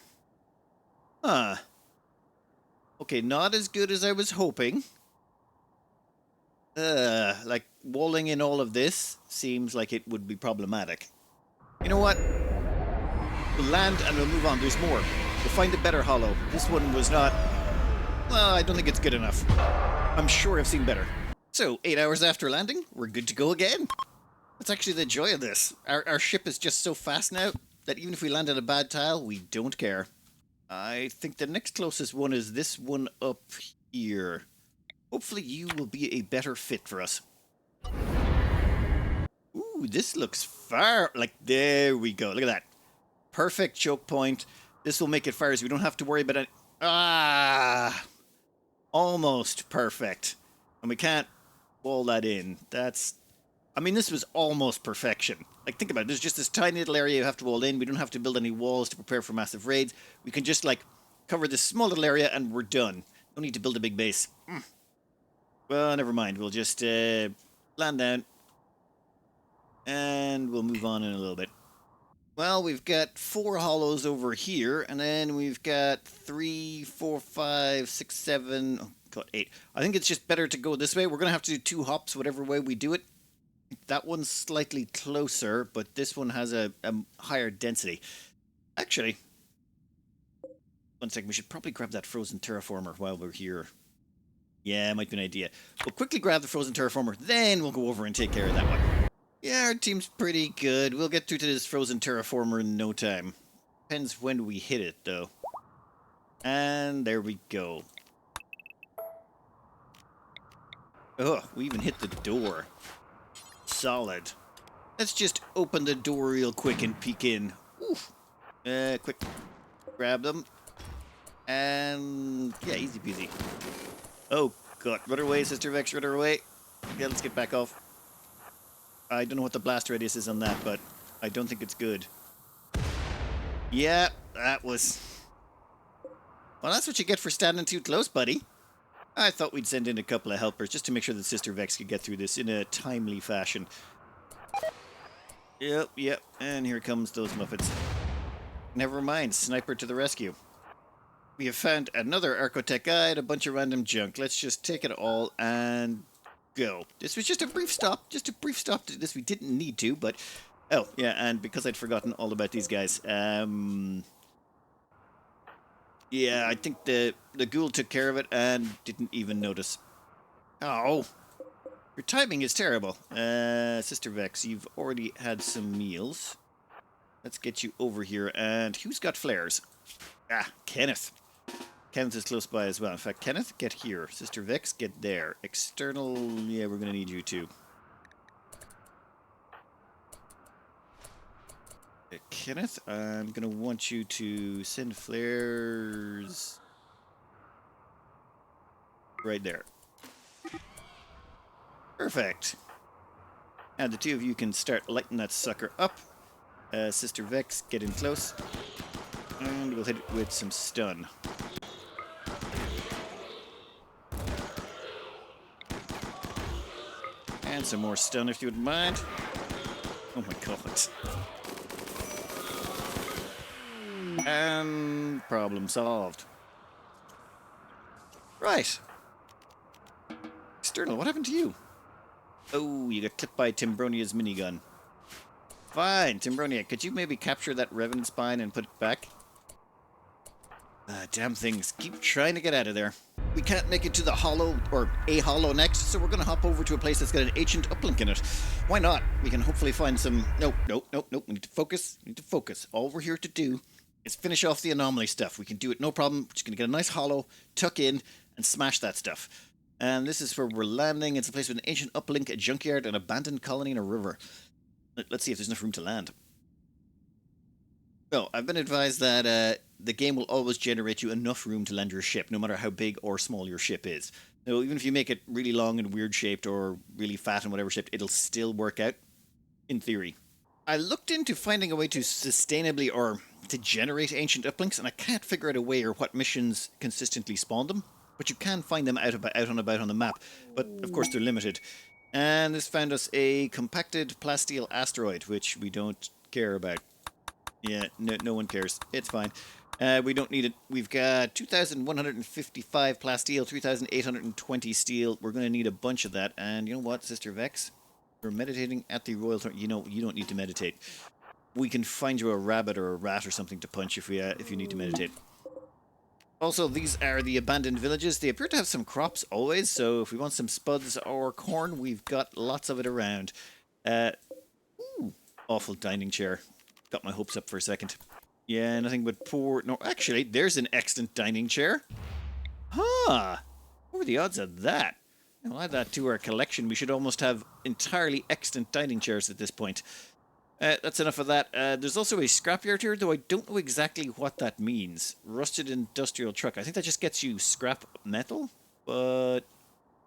Okay, not as good as I was hoping. Like, walling in all of this seems like it would be problematic. You know what? We'll land and we'll move on. There's more. We'll find a better hollow. This one was not... Well, I don't think it's good enough. I'm sure I've seen better. So, 8 hours after landing, we're good to go again. That's actually the joy of this. Our ship is just so fast now that even if we land on a bad tile, we don't care. I think the next closest one is this one up here. Hopefully you will be a better fit for us. Ooh, this looks far... Like, there we go. Look at that. Perfect choke point. This will make it fire so we don't have to worry about it. Almost perfect. And we can't wall that in. That's... I mean, this was almost perfection. Like, think about it. There's just this tiny little area you have to wall in. We don't have to build any walls to prepare for massive raids. We can just, like, cover this small little area and we're done. No need to build a big base. Well, never mind. We'll just land down. And we'll move on in a little bit. Well, we've got 4 hollows over here. And then we've got 3, 4, 5, 6, 7... Oh, God, 8. I think it's just better to go this way. We're going to have to do 2 hops, whatever way we do it. That one's slightly closer, but this one has a higher density. Actually, one second, we should probably grab that frozen terraformer while we're here. Yeah, it might be an idea. We'll quickly grab the frozen terraformer, then we'll go over and take care of that one. Yeah, our team's pretty good. We'll get through to this frozen terraformer in no time. Depends when we hit it, though. And there we go. Oh, we even hit the door. Solid. Let's just open the door real quick and peek in. Oof. Quick. Grab them. And yeah, easy peasy. Oh god, run her away, Sister Vex, run her away. Yeah, let's get back off. I don't know what the blast radius is on that, but I don't think it's good. Yeah, that was... Well, that's what you get for standing too close, buddy. I thought we'd send in a couple of helpers just to make sure that Sister Vex could get through this in a timely fashion. Yep, and here comes those Muppets. Never mind, Sniper to the rescue. We have found another Archotech guide, a bunch of random junk. Let's just take it all and go. This was just a brief stop to this. We didn't need to, but... Oh, yeah, and because I'd forgotten all about these guys, yeah, I think the ghoul took care of it and didn't even notice. Oh, your timing is terrible. Sister Vex, you've already had some meals. Let's get you over here, and who's got flares? Ah, Kenneth. Kenneth is close by as well. In fact, Kenneth, get here. Sister Vex, get there. External, yeah, we're going to need you too. Kenneth, I'm going to want you to send flares right there. Perfect. And the two of you can start lighting that sucker up. Sister Vex, get in close. And we'll hit it with some stun. And some more stun if you wouldn't mind. Oh my god. And problem solved. Right. External, what happened to you? Oh, you got clipped by Timbronia's minigun. Fine, Timbronia, could you maybe capture that Revenant spine and put it back? Damn things. Keep trying to get out of there. We can't make it to the hollow, or a hollow next, so we're going to hop over to a place that's got an ancient uplink in it. Why not? We can hopefully find some... Nope. We need to focus. All we're here to do is finish off the anomaly stuff. We can do it, no problem. We're just going to get a nice hollow, tuck in, and smash that stuff. And this is where we're landing. It's a place with an ancient uplink, a junkyard, an abandoned colony, and a river. Let's see if there's enough room to land. No, I've been advised that the game will always generate you enough room to land your ship, no matter how big or small your ship is. So even if you make it really long and weird shaped or really fat and whatever shaped, it'll still work out, in theory. I looked into finding a way to sustainably or to generate ancient uplinks, and I can't figure out a way or what missions consistently spawn them. But you can find them out and about on the map. But of course they're limited. And this found us a compacted plasteel asteroid, which we don't care about. Yeah, no one cares. It's fine. We don't need it. We've got 2,155 plasteel, 3,820 steel. We're going to need a bunch of that. And you know what, Sister Vex? We're meditating at the Royal Throne. You know, you don't need to meditate. We can find you a rabbit or a rat or something to punch if you need to meditate. Also, these are the abandoned villages. They appear to have some crops always, so if we want some spuds or corn, we've got lots of it around. Awful dining chair. Got my hopes up for a second. Yeah, nothing but poor... No, actually, there's an excellent dining chair. Huh. What are the odds of that? I'll add that to our collection. We should almost have entirely extant dining chairs at this point. That's enough of that. There's also a scrapyard here, though I don't know exactly what that means. Rusted industrial truck. I think that just gets you scrap metal. But,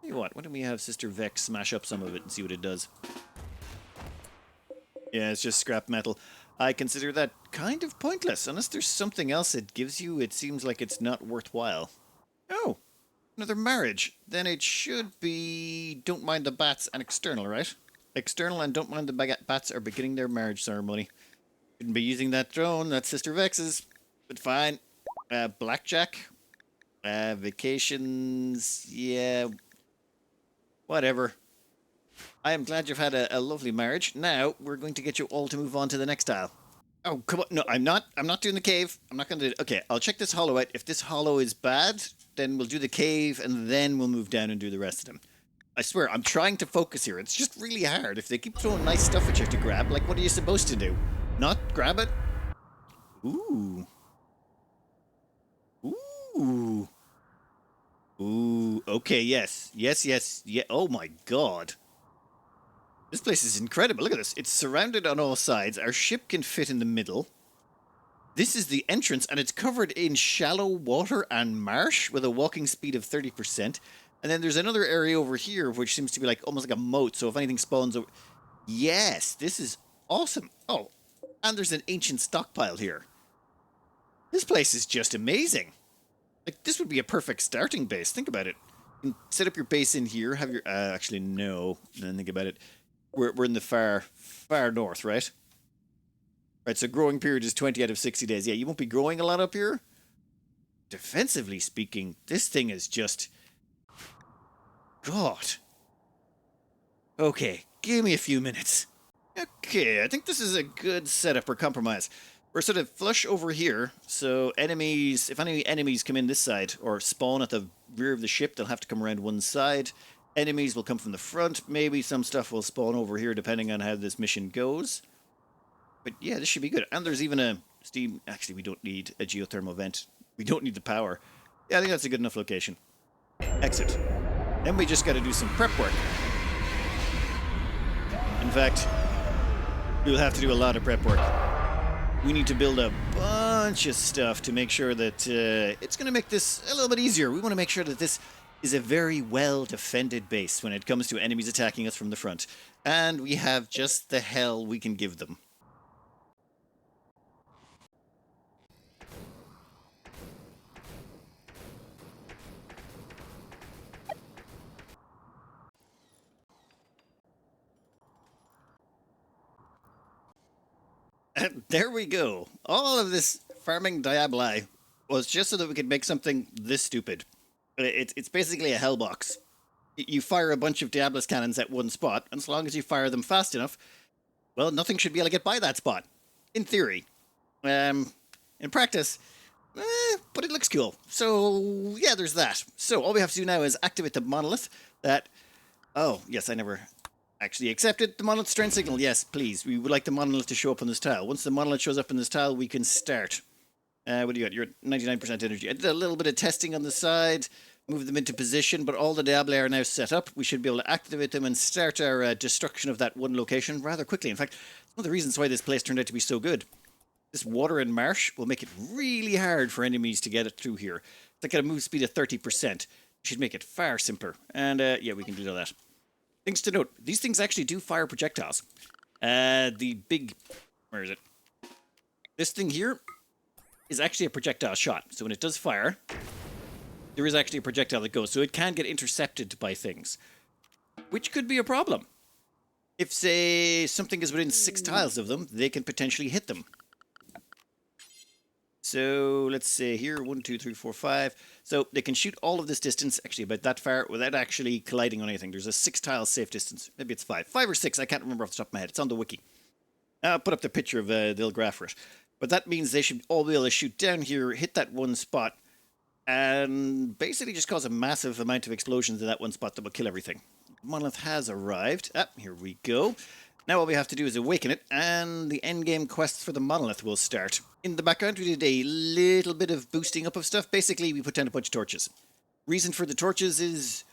tell you what, why don't we have Sister Vex smash up some of it and see what it does? Yeah, it's just scrap metal. I consider that kind of pointless. Unless there's something else it gives you, it seems like it's not worthwhile. Oh, another marriage. Then it should be don't mind the bats and external, right? External and don't mind the bats are beginning their marriage ceremony. Shouldn't be using that drone. That's Sister Vex's. But fine. Blackjack. Vacations. Yeah. Whatever. I am glad you've had a lovely marriage. Now, we're going to get you all to move on to the next tile. Oh, come on. No, I'm not doing the cave. I'm not going to do it. Okay, I'll check this hollow out. If this hollow is bad, then we'll do the cave, and then we'll move down and do the rest of them. I swear, I'm trying to focus here. It's just really hard. If they keep throwing nice stuff at you to grab, like, what are you supposed to do? Not grab it? Ooh. Ooh. Ooh. Okay, yes. Yes. Yeah. Oh, my God. This place is incredible. Look at this. It's surrounded on all sides. Our ship can fit in the middle. This is the entrance, and it's covered in shallow water and marsh with a walking speed of 30%. And then there's another area over here, which seems to be like almost like a moat. So if anything spawns over... Yes, this is awesome. Oh, and there's an ancient stockpile here. This place is just amazing. Like, this would be a perfect starting base. Think about it. You can set up your base in here, have your... actually, no. Then think about it. We're in the far north, right? Right, so growing period is 20 out of 60 days. Yeah, you won't be growing a lot up here. Defensively speaking, this thing is just... God. Okay, give me a few minutes. Okay, I think this is a good setup or compromise. We're sort of flush over here, so enemies... If any enemies come in this side or spawn at the rear of the ship, they'll have to come around one side. Enemies will come from the front. Maybe some stuff will spawn over here depending on how this mission goes. But yeah, this should be good. And there's even a steam... Actually, we don't need a geothermal vent. We don't need the power. Yeah, I think that's a good enough location. Exit. Then we just got to do some prep work. In fact, we'll have to do a lot of prep work. We need to build a bunch of stuff to make sure that it's going to make this a little bit easier. We want to make sure that this is a very well-defended base when it comes to enemies attacking us from the front. And we have just the hell we can give them. And there we go. All of this farming diaboli was just so that we could make something this stupid. It's basically a hell box. You fire a bunch of Diablos cannons at one spot, and as long as you fire them fast enough, well, nothing should be able to get by that spot. In theory. In practice, but it looks cool. So, yeah, there's that. So, all we have to do now is activate the monolith that... Oh, yes, I never... Actually accepted the monolith strength signal. Yes, please. We would like the monolith to show up on this tile. Once the monolith shows up in this tile, we can start. What do you got? You're at 99% energy. I did a little bit of testing on the side, moved them into position, but all the Diabli are now set up. We should be able to activate them and start our destruction of that one location rather quickly. In fact, one of the reasons why this place turned out to be so good. This water and marsh will make it really hard for enemies to get it through here. It's like a move speed of 30%. It should make it far simpler. And yeah, we can do that. Things to note, these things actually do fire projectiles. The big... Where is it? This thing here is actually a projectile shot. So when it does fire, there is actually a projectile that goes. So it can get intercepted by things, which could be a problem. If, say, something is within 6 tiles of them, they can potentially hit them. So let's say here, 1, 2, 3, 4, 5. So they can shoot all of this distance, actually about that far, without actually colliding on anything. There's a 6 tile safe distance. Maybe it's 5. 5 or 6, I can't remember off the top of my head. It's on the wiki. I'll put up the picture of the little graph for it. But that means they should all be able to shoot down here, hit that one spot, and basically just cause a massive amount of explosions in that one spot that will kill everything. The monolith has arrived. Here we go. Now all we have to do is awaken it, and the endgame quests for the monolith will start. In the background, we did a little bit of boosting up of stuff. Basically, we put down a bunch of torches. Reason for the torches is,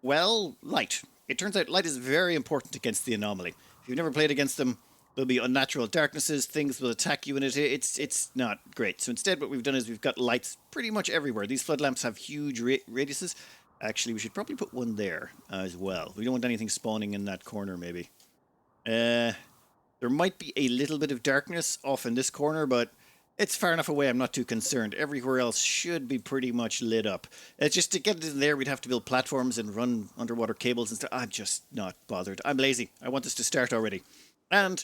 well, light. It turns out light is very important against the anomaly. If you've never played against them, there'll be unnatural darknesses, things will attack you in it. It's not great. So instead, what we've done is we've got lights pretty much everywhere. These flood lamps have huge radiuses. Actually, we should probably put one there as well. We don't want anything spawning in that corner, maybe. There might be a little bit of darkness off in this corner, but it's far enough away I'm not too concerned. Everywhere else should be pretty much lit up. Just to get it in there, we'd have to build platforms and run underwater cables and stuff. I'm just not bothered. I'm lazy. I want this to start already. And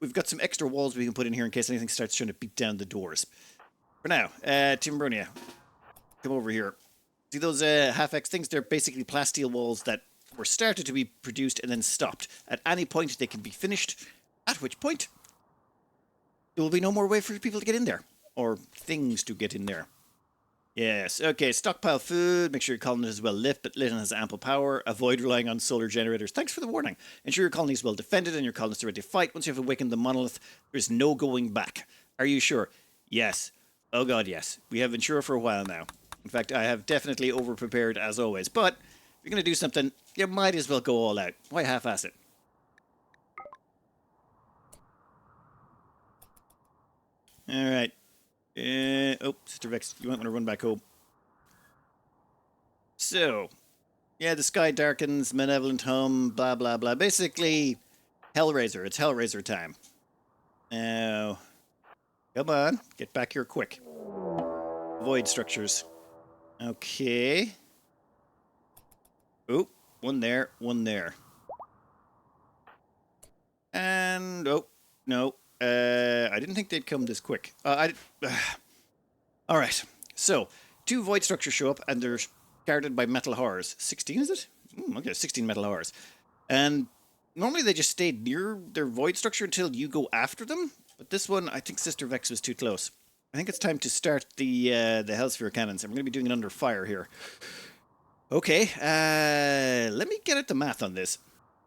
we've got some extra walls we can put in here in case anything starts trying to beat down the doors. For now, Timbronia, come over here. See those half-X things? They're basically plasteel walls that were started to be produced and then stopped. At any point, they can be finished, at which point there will be no more way for people to get in there, or things to get in there. Yes, okay, stockpile food, make sure your colony is well lit, but lit and has ample power. Avoid relying on solar generators. Thanks for the warning. Ensure your colony is well defended and your colonists are ready to fight. Once you have awakened the monolith, there's no going back. Are you sure? Yes. Oh god, yes. We have been sure for a while now. In fact, I have definitely over-prepared as always, but if you're going to do something, you might as well go all out. Why half-ass it? Alright. Oh, Sister Vex, you might want to run back home. So, yeah, the sky darkens, malevolent hum, blah, blah, blah. Basically, Hellraiser. It's Hellraiser time. Now, come on, get back here quick. Void structures. Okay. Oh, one there, one there. And, oh, no. I didn't think they'd come this quick. All right. So, 2 void structures show up, and they're guarded by metal horrors. 16, is it? Okay, 16 metal horrors. And normally they just stay near their void structure until you go after them. But this one, I think Sister Vex was too close. I think it's time to start the Hellsphere cannons. I'm going to be doing it under fire here. Okay, let me get at the math on this.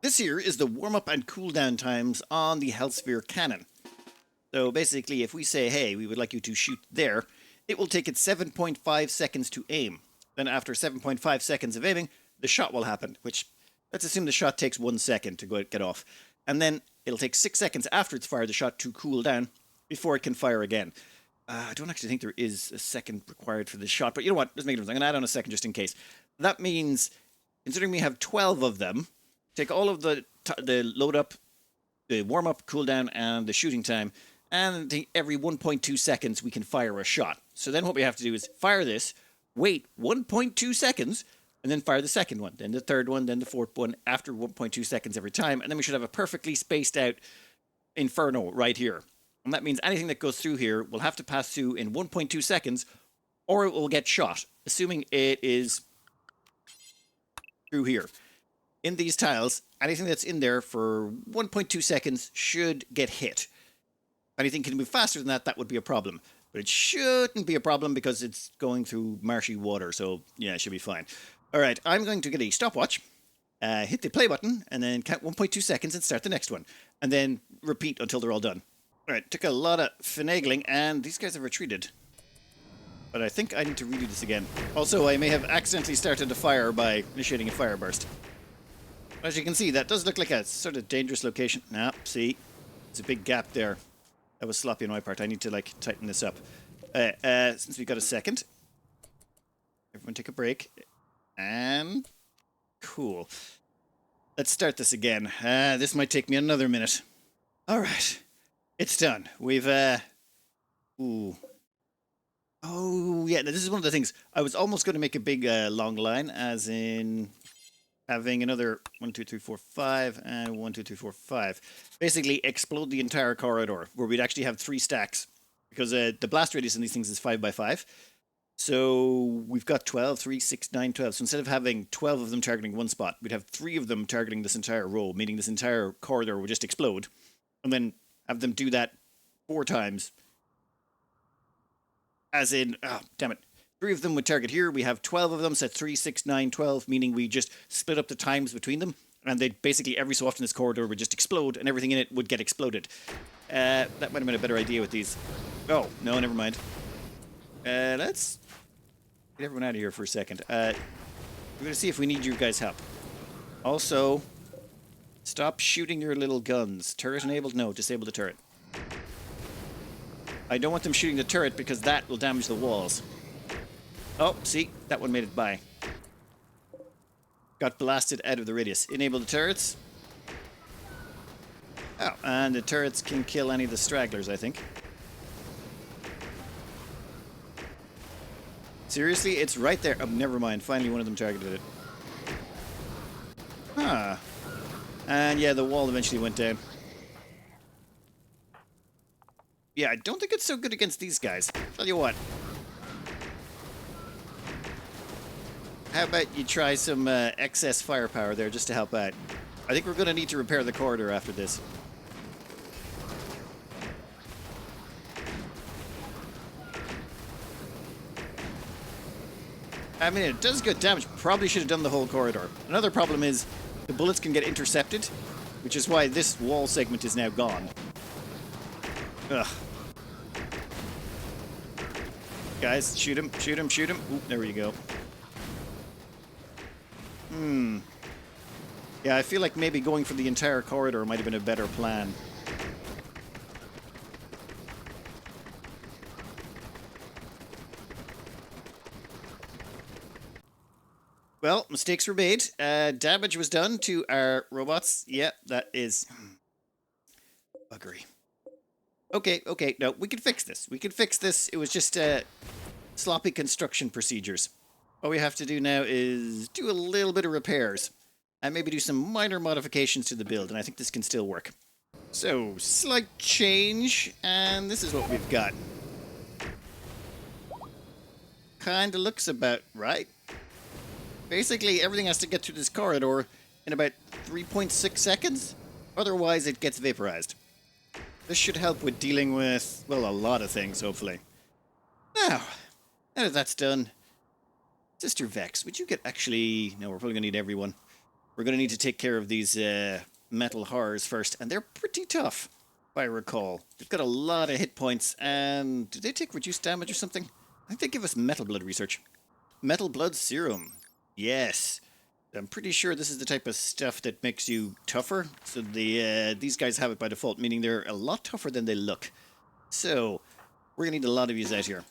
This here is the warm-up and cooldown times on the Hellsphere cannon. So basically, if we say, hey, we would like you to shoot there, it will take it 7.5 seconds to aim. Then after 7.5 seconds of aiming, the shot will happen, which, let's assume the shot takes 1 second to get off. And then it'll take 6 seconds after it's fired the shot to cool down before it can fire again. I don't actually think there is a second required for this shot, but you know what? Let's make it. I'm going to add on a second just in case. That means, considering we have 12 of them, take all of the load up, the warm up, cooldown, and the shooting time, and every 1.2 seconds we can fire a shot. So then what we have to do is fire this, wait 1.2 seconds, and then fire the second one, then the third one, then the fourth one, after 1.2 seconds every time, and then we should have a perfectly spaced out inferno right here. And that means anything that goes through here will have to pass through in 1.2 seconds, or it will get shot, assuming it is through here. In these tiles, anything that's in there for 1.2 seconds should get hit. If anything can move faster than that, that would be a problem. But it shouldn't be a problem because it's going through marshy water, so yeah, it should be fine. All right, I'm going to get a stopwatch, hit the play button, and then count 1.2 seconds and start the next one. And then repeat until they're all done. All right, took a lot of finagling, and these guys have retreated. But I think I need to redo this again. Also, I may have accidentally started a fire by initiating a fire burst. As you can see, that does look like a sort of dangerous location. Nah, see? There's a big gap there. That was sloppy on my part. I need to, like, tighten this up. Since we've got a second, everyone take a break. And cool. Let's start this again. This might take me another minute. All right. It's done. We've, ooh. Oh, yeah, this is one of the things. I was almost going to make a big, long line, as in having another 1, 2, 3, 4, 5, and 1, 2, 3, 4, 5. Basically, explode the entire corridor, where we'd actually have 3 stacks. Because the blast radius in these things is 5 by 5. So we've got 12, 3, 6, 9, 12. So instead of having 12 of them targeting one spot, we'd have 3 of them targeting this entire row, meaning this entire corridor would just explode. And then have them do that 4 times. As in, oh, damn it. 3 of them would target here. We have 12 of them, so 3, 6, 9, 12, meaning we just split up the times between them. And they basically, every so often, this corridor would just explode, and everything in it would get exploded. That might have been a better idea with these. Oh, no, never mind. Let's get everyone out of here for a second. We're going to see if we need you guys' help. Also, stop shooting your little guns. Turret enabled? No, disable the turret. I don't want them shooting the turret because that will damage the walls. Oh, see? That one made it by. Got blasted out of the radius. Enable the turrets. Oh, and the turrets can kill any of the stragglers, I think. Seriously? It's right there. Oh, never mind. Finally, one of them targeted it. Huh. And yeah, the wall eventually went down. Yeah, I don't think it's so good against these guys. Tell you what. How about you try some excess firepower there just to help out? I think we're going to need to repair the corridor after this. I mean, it does good damage. Probably should have done the whole corridor. Another problem is the bullets can get intercepted, which is why this wall segment is now gone. Ugh. Guys, shoot him, shoot him, shoot him. Ooh, there we go. Yeah, I feel like maybe going for the entire corridor might have been a better plan. Well, mistakes were made. Damage was done to our robots. Yep, that is buggery. Okay, okay, no, we can fix this. We can fix this. It was just sloppy construction procedures. All we have to do now is do a little bit of repairs and maybe do some minor modifications to the build, and I think this can still work. So, slight change, and this is what we've got. Kinda looks about right. Basically, everything has to get through this corridor in about 3.6 seconds, otherwise it gets vaporized. This should help with dealing with, well, a lot of things, hopefully. Now that that's done, Sister Vex, would you get actually... No, we're probably going to need everyone. We're going to need to take care of these metal horrors first, and they're pretty tough, if I recall. They've got a lot of hit points, and do they take reduced damage or something? I think they give us metal blood research. Metal blood serum. Yes. I'm pretty sure this is the type of stuff that makes you tougher. So these guys have it by default, meaning they're a lot tougher than they look. So, we're going to need a lot of these out here.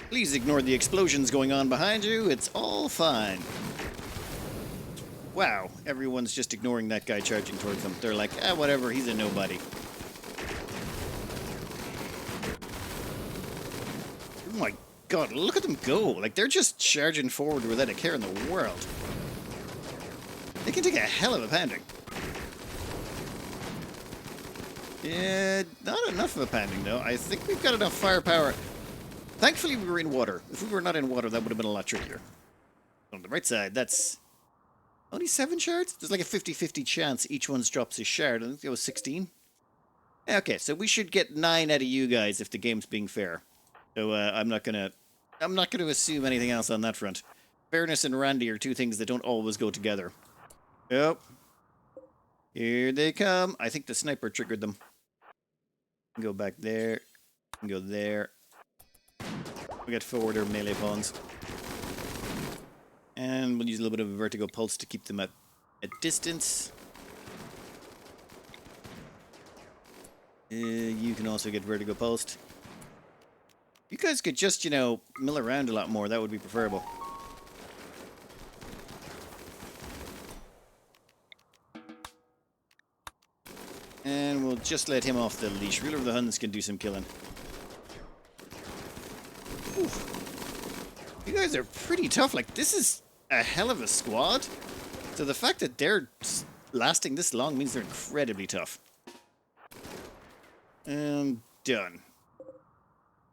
Please ignore the explosions going on behind you. It's all fine. Wow, everyone's just ignoring that guy charging towards them. They're like, whatever, he's a nobody. Oh my god, look at them go. Like, they're just charging forward without a care in the world. They can take a hell of a pounding. Yeah, not enough of a pounding, though. I think we've got enough firepower. Thankfully, we were in water. If we were not in water, that would have been a lot trickier. On the right side, that's only 7 shards? There's like a 50-50 chance each one drops a shard. I think it was 16. Okay, so we should get 9 out of you guys if the game's being fair. So I'm not gonna assume anything else on that front. Fairness and Randy are two things that don't always go together. Yep. Here they come. I think the sniper triggered them. Go back there. Go there. We got forwarder melee pawns. And we'll use a little bit of a vertigo pulse to keep them at a distance. You can also get vertigo pulsed. You guys could just, mill around a lot more. That would be preferable. And we'll just let him off the leash. Ruler of the Huns can do some killing. Oof. You guys are pretty tough. Like, this is a hell of a squad. So the fact that they're lasting this long means they're incredibly tough. Done.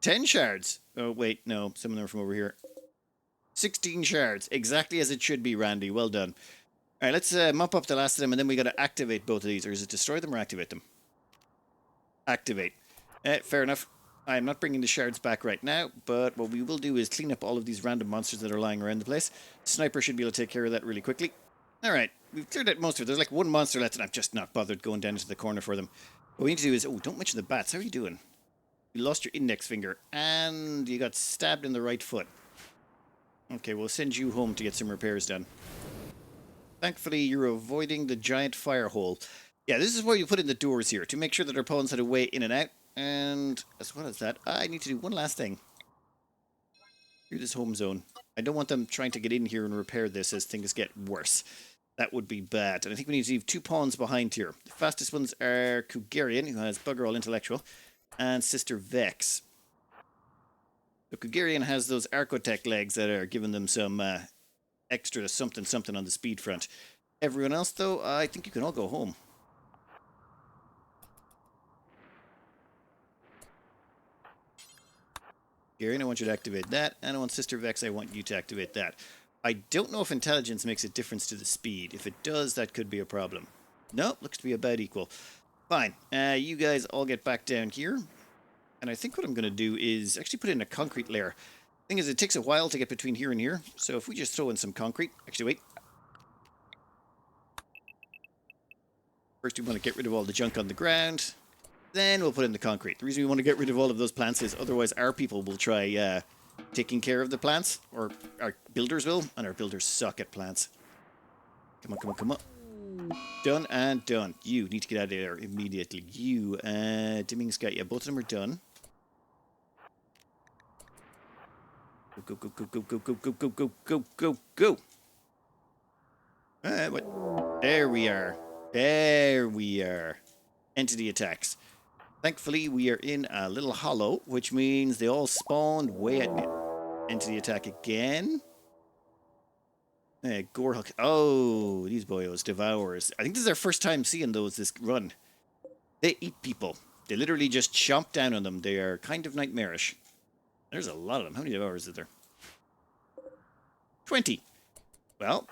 10 shards. Oh, wait, no. Some of them are from over here. 16 shards. Exactly as it should be, Randy. Well done. Alright, let's mop up the last of them, and then we got to activate both of these. Or is it destroy them or activate them? Activate. Fair enough. I'm not bringing the shards back right now, but what we will do is clean up all of these random monsters that are lying around the place. Sniper should be able to take care of that really quickly. Alright, we've cleared out most of it. There's like one monster left, and I've just not bothered going down into the corner for them. What we need to do is... Oh, don't mention the bats. How are you doing? You lost your index finger, and you got stabbed in the right foot. Okay, we'll send you home to get some repairs done. Thankfully, you're avoiding the giant fire hole. Yeah, this is where you put in the doors here, to make sure that our pawns had a way in and out. And as well as that, I need to do one last thing. Through this home zone. I don't want them trying to get in here and repair this as things get worse. That would be bad. And I think we need to leave 2 pawns behind here. The fastest ones are Kugarian, who has bugger all intellectual, and Sister Vex. So Kugarian has those Archotech legs that are giving them some extra something on the speed front. Everyone else, though, I think you can all go home. Kugarian, I want you to activate that, and I want Sister Vex, I want you to activate that. I don't know if intelligence makes a difference to the speed. If it does, that could be a problem. No, looks to be about equal. Fine. You guys all get back down here. And I think what I'm going to do is actually put in a concrete layer. Thing is, it takes a while to get between here and here. So if we just throw in some concrete... Actually, wait. First, we want to get rid of all the junk on the ground. Then we'll put in the concrete. The reason we want to get rid of all of those plants is otherwise our people will try taking care of the plants. Or our builders will. And our builders suck at plants. Come on, come on, come on. Done and done. You need to get out of there immediately. You, Dimming Sky. Yeah, both of them are done. Go, go, go, go, go, go, go, go, go, go, go, go. What? There we are. There we are. Entity attacks. Thankfully, we are in a little hollow, which means they all spawned way at me. Entity attack again. Gorehook. Oh, these boyos, devourers. I think this is our first time seeing those this run. They eat people. They literally just chomp down on them. They are kind of nightmarish. There's a lot of them. How many devourers is there? 20. Well,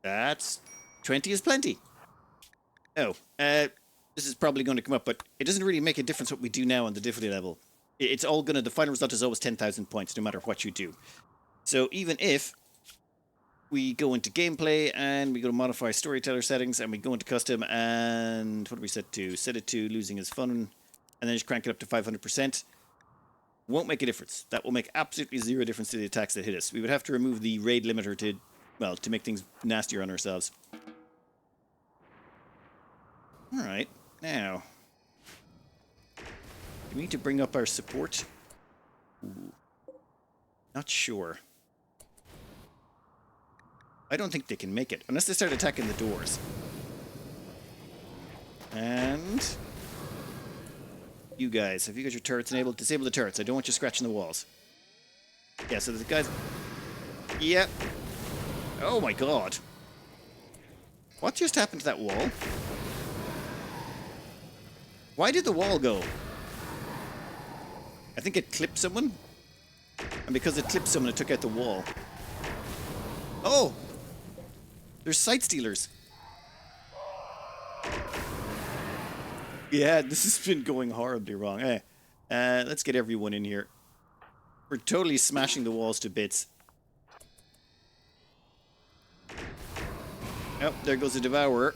that's 20 is plenty. Oh, this is probably going to come up, but it doesn't really make a difference what we do now on the difficulty level. It's all going to, the final result is always 10,000 points, no matter what you do. So even if we go into gameplay and we go to modify storyteller settings and we go into custom and what do we set to? Set it to losing is fun and then just crank it up to 500%. Won't make a difference. That will make absolutely zero difference to the attacks that hit us. We would have to remove the raid limiter to, well, to make things nastier on ourselves. Alright, now. Do we need to bring up our support? Ooh. Not sure. I don't think they can make it, unless they start attacking the doors. And you guys, have you got your turrets enabled? Disable the turrets. I don't want you scratching the walls. Yeah, so the guys... Yep. Oh my god. What just happened to that wall? Why did the wall go? I think it clipped someone. And because it clipped someone, it took out the wall. Oh! There's sight stealers. Yeah, this has been going horribly wrong. Let's get everyone in here. We're totally smashing the walls to bits. Oh, there goes the Devourer.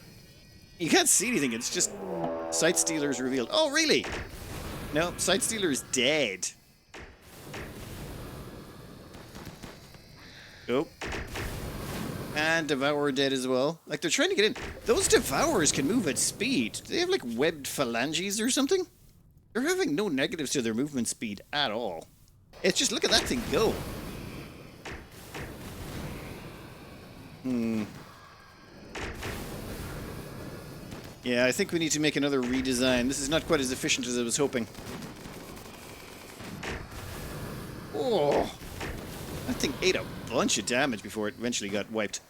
You can't see anything, it's just sight stealers revealed. Oh, really? No, sight stealer is dead. Oh. And Devourer dead as well. Like, they're trying to get in. Those Devourers can move at speed. Do they have, like, webbed phalanges or something? They're having no negatives to their movement speed at all. It's just, look at that thing go. Yeah, I think we need to make another redesign. This is not quite as efficient as I was hoping. Oh! That thing ate a bunch of damage before it eventually got wiped.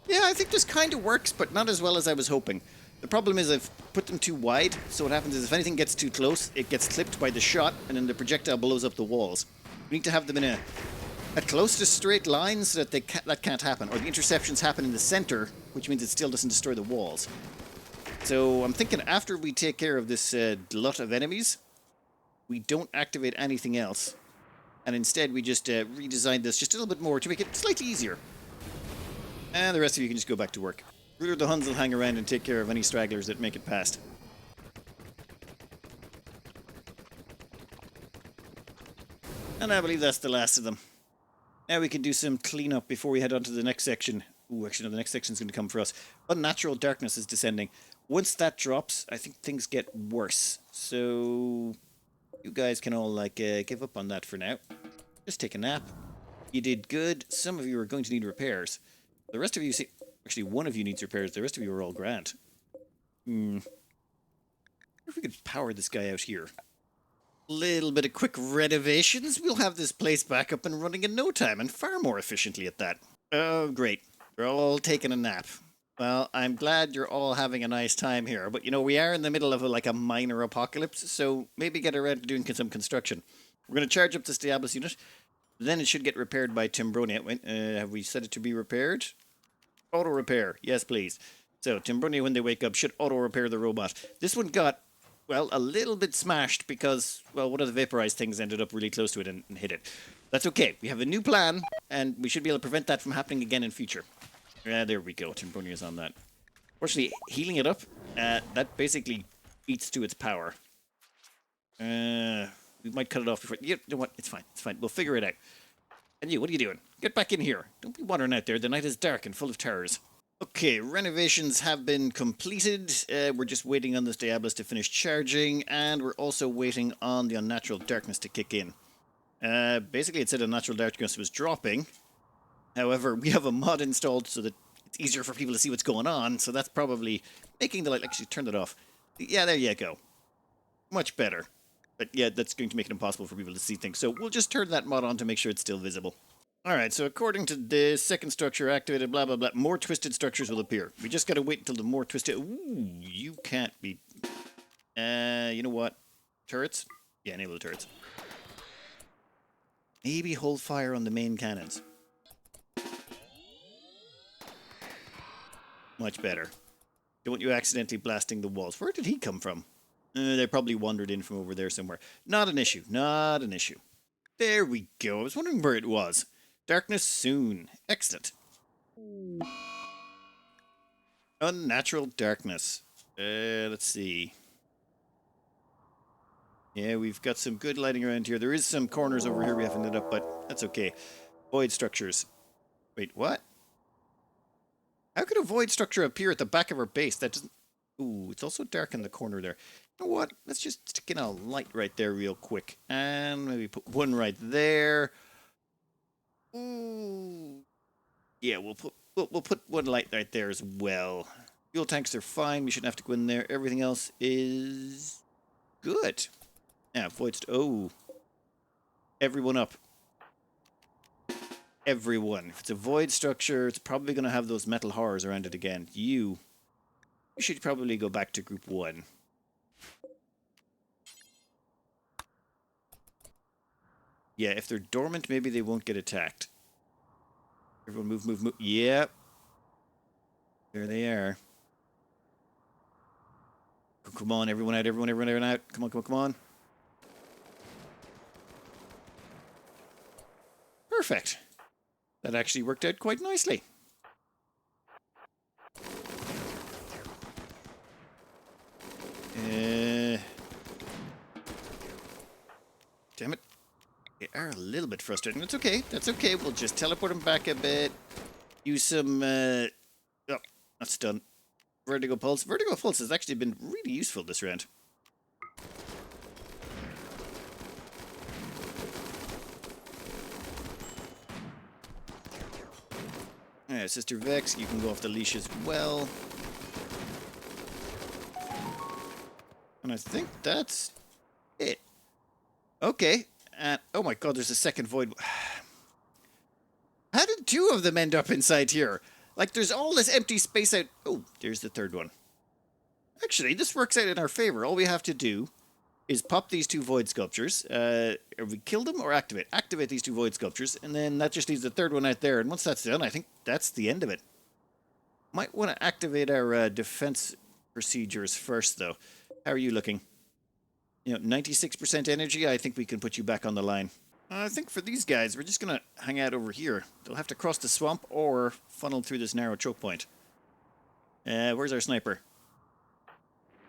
Yeah, I think this kind of works, but not as well as I was hoping. The problem is I've put them too wide, so what happens is if anything gets too close, it gets clipped by the shot, and then the projectile blows up the walls. We need to have them in a close to straight line so that that can't happen, or the interceptions happen in the center, which means it still doesn't destroy the walls. So I'm thinking after we take care of this glut of enemies, we don't activate anything else, and instead we just redesign this just a little bit more to make it slightly easier. And the rest of you can just go back to work. Ruler the Huns will hang around and take care of any stragglers that make it past. And I believe that's the last of them. Now we can do some cleanup before we head on to the next section. Ooh, actually, no, the next section is going to come for us. Unnatural darkness is descending. Once that drops, I think things get worse. So you guys can all, like, give up on that for now. Just take a nap. You did good. Some of you are going to need repairs. The rest of you see... Actually, one of you needs repairs. The rest of you are all grand. I wonder if we could power this guy out here. Little bit of quick renovations. We'll have this place back up and running in no time, and far more efficiently at that. Oh, great. We're all taking a nap. Well, I'm glad you're all having a nice time here, but, you know, we are in the middle of a minor apocalypse, so maybe get around to doing some construction. We're going to charge up this Diablos unit. Then it should get repaired by Timbronia. Have we set it to be repaired? Auto repair. Yes, please. So, Timbronia, when they wake up, should auto repair the robot. This one got, well, a little bit smashed because, well, one of the vaporized things ended up really close to it and hit it. That's okay. We have a new plan, and we should be able to prevent that from happening again in future. There we go. Timbronia's on that. Fortunately, healing it up, that basically eats to its power. We might cut it off before... You know what? It's fine. It's fine. We'll figure it out. And you, what are you doing? Get back in here. Don't be wandering out there. The night is dark and full of terrors. Okay, renovations have been completed. We're just waiting on this Diablos to finish charging, and we're also waiting on the unnatural darkness to kick in. Basically, it said unnatural darkness was dropping, However, we have a mod installed so that it's easier for people to see what's going on, so that's probably making the light... Actually, turn that off. Yeah, there you go. Much better. But yeah, that's going to make it impossible for people to see things. So we'll just turn that mod on to make sure it's still visible. Alright, so according to this, second structure activated, blah, blah, blah, more twisted structures will appear. We just gotta wait until the more twisted... Ooh, you can't be... you know what? Turrets? Yeah, enable the turrets. Maybe hold fire on the main cannons. Much better. Don't want you accidentally blasting the walls. Where did he come from? They probably wandered in from over there somewhere. Not an issue. Not an issue. There we go. I was wondering where it was. Darkness soon. Excellent. Unnatural darkness. Let's see. Yeah, we've got some good lighting around here. There is some corners over here we haven't lit up, but that's okay. Void structures. Wait, what? How could a void structure appear at the back of our base? That doesn't... Ooh, it's also dark in the corner there. You know what? Let's just stick in a light right there real quick. And maybe put one right there. Ooh. Yeah, we'll put one light right there as well. Fuel tanks are fine. We shouldn't have to go in there. Everything else is good. Yeah, void... Oh. Everyone up. Everyone. If it's a void structure, it's probably going to have those metal horrors around it again. You should probably go back to group 1. Yeah, if they're dormant, maybe they won't get attacked. Everyone move, move, move. Yep. There they are. Come on, everyone out, everyone out. Come on, come on, come on. Perfect. That actually worked out quite nicely. Damn it. They are a little bit frustrating. That's okay. That's okay. We'll just teleport them back a bit. Use some... Oh, that's done. Vertigo Pulse. Vertigo Pulse has actually been really useful this round. Alright, Sister Vex, you can go off the leash as well. And I think that's it. Okay. And oh my god, there's a second void. How did 2 of them end up inside here? Like, there's all this empty space out... Oh, there's the third one. Actually, this works out in our favor. All we have to do is pop these 2 void sculptures. We kill them or activate? Activate these 2 void sculptures, and then that just leaves the third one out there. And once that's done, I think that's the end of it. Might want to activate our defense procedures first, though. How are you looking? You know, 96% energy. I think we can put you back on the line. I think for these guys, we're just going to hang out over here. They'll have to cross the swamp or funnel through this narrow choke point. Where's our sniper?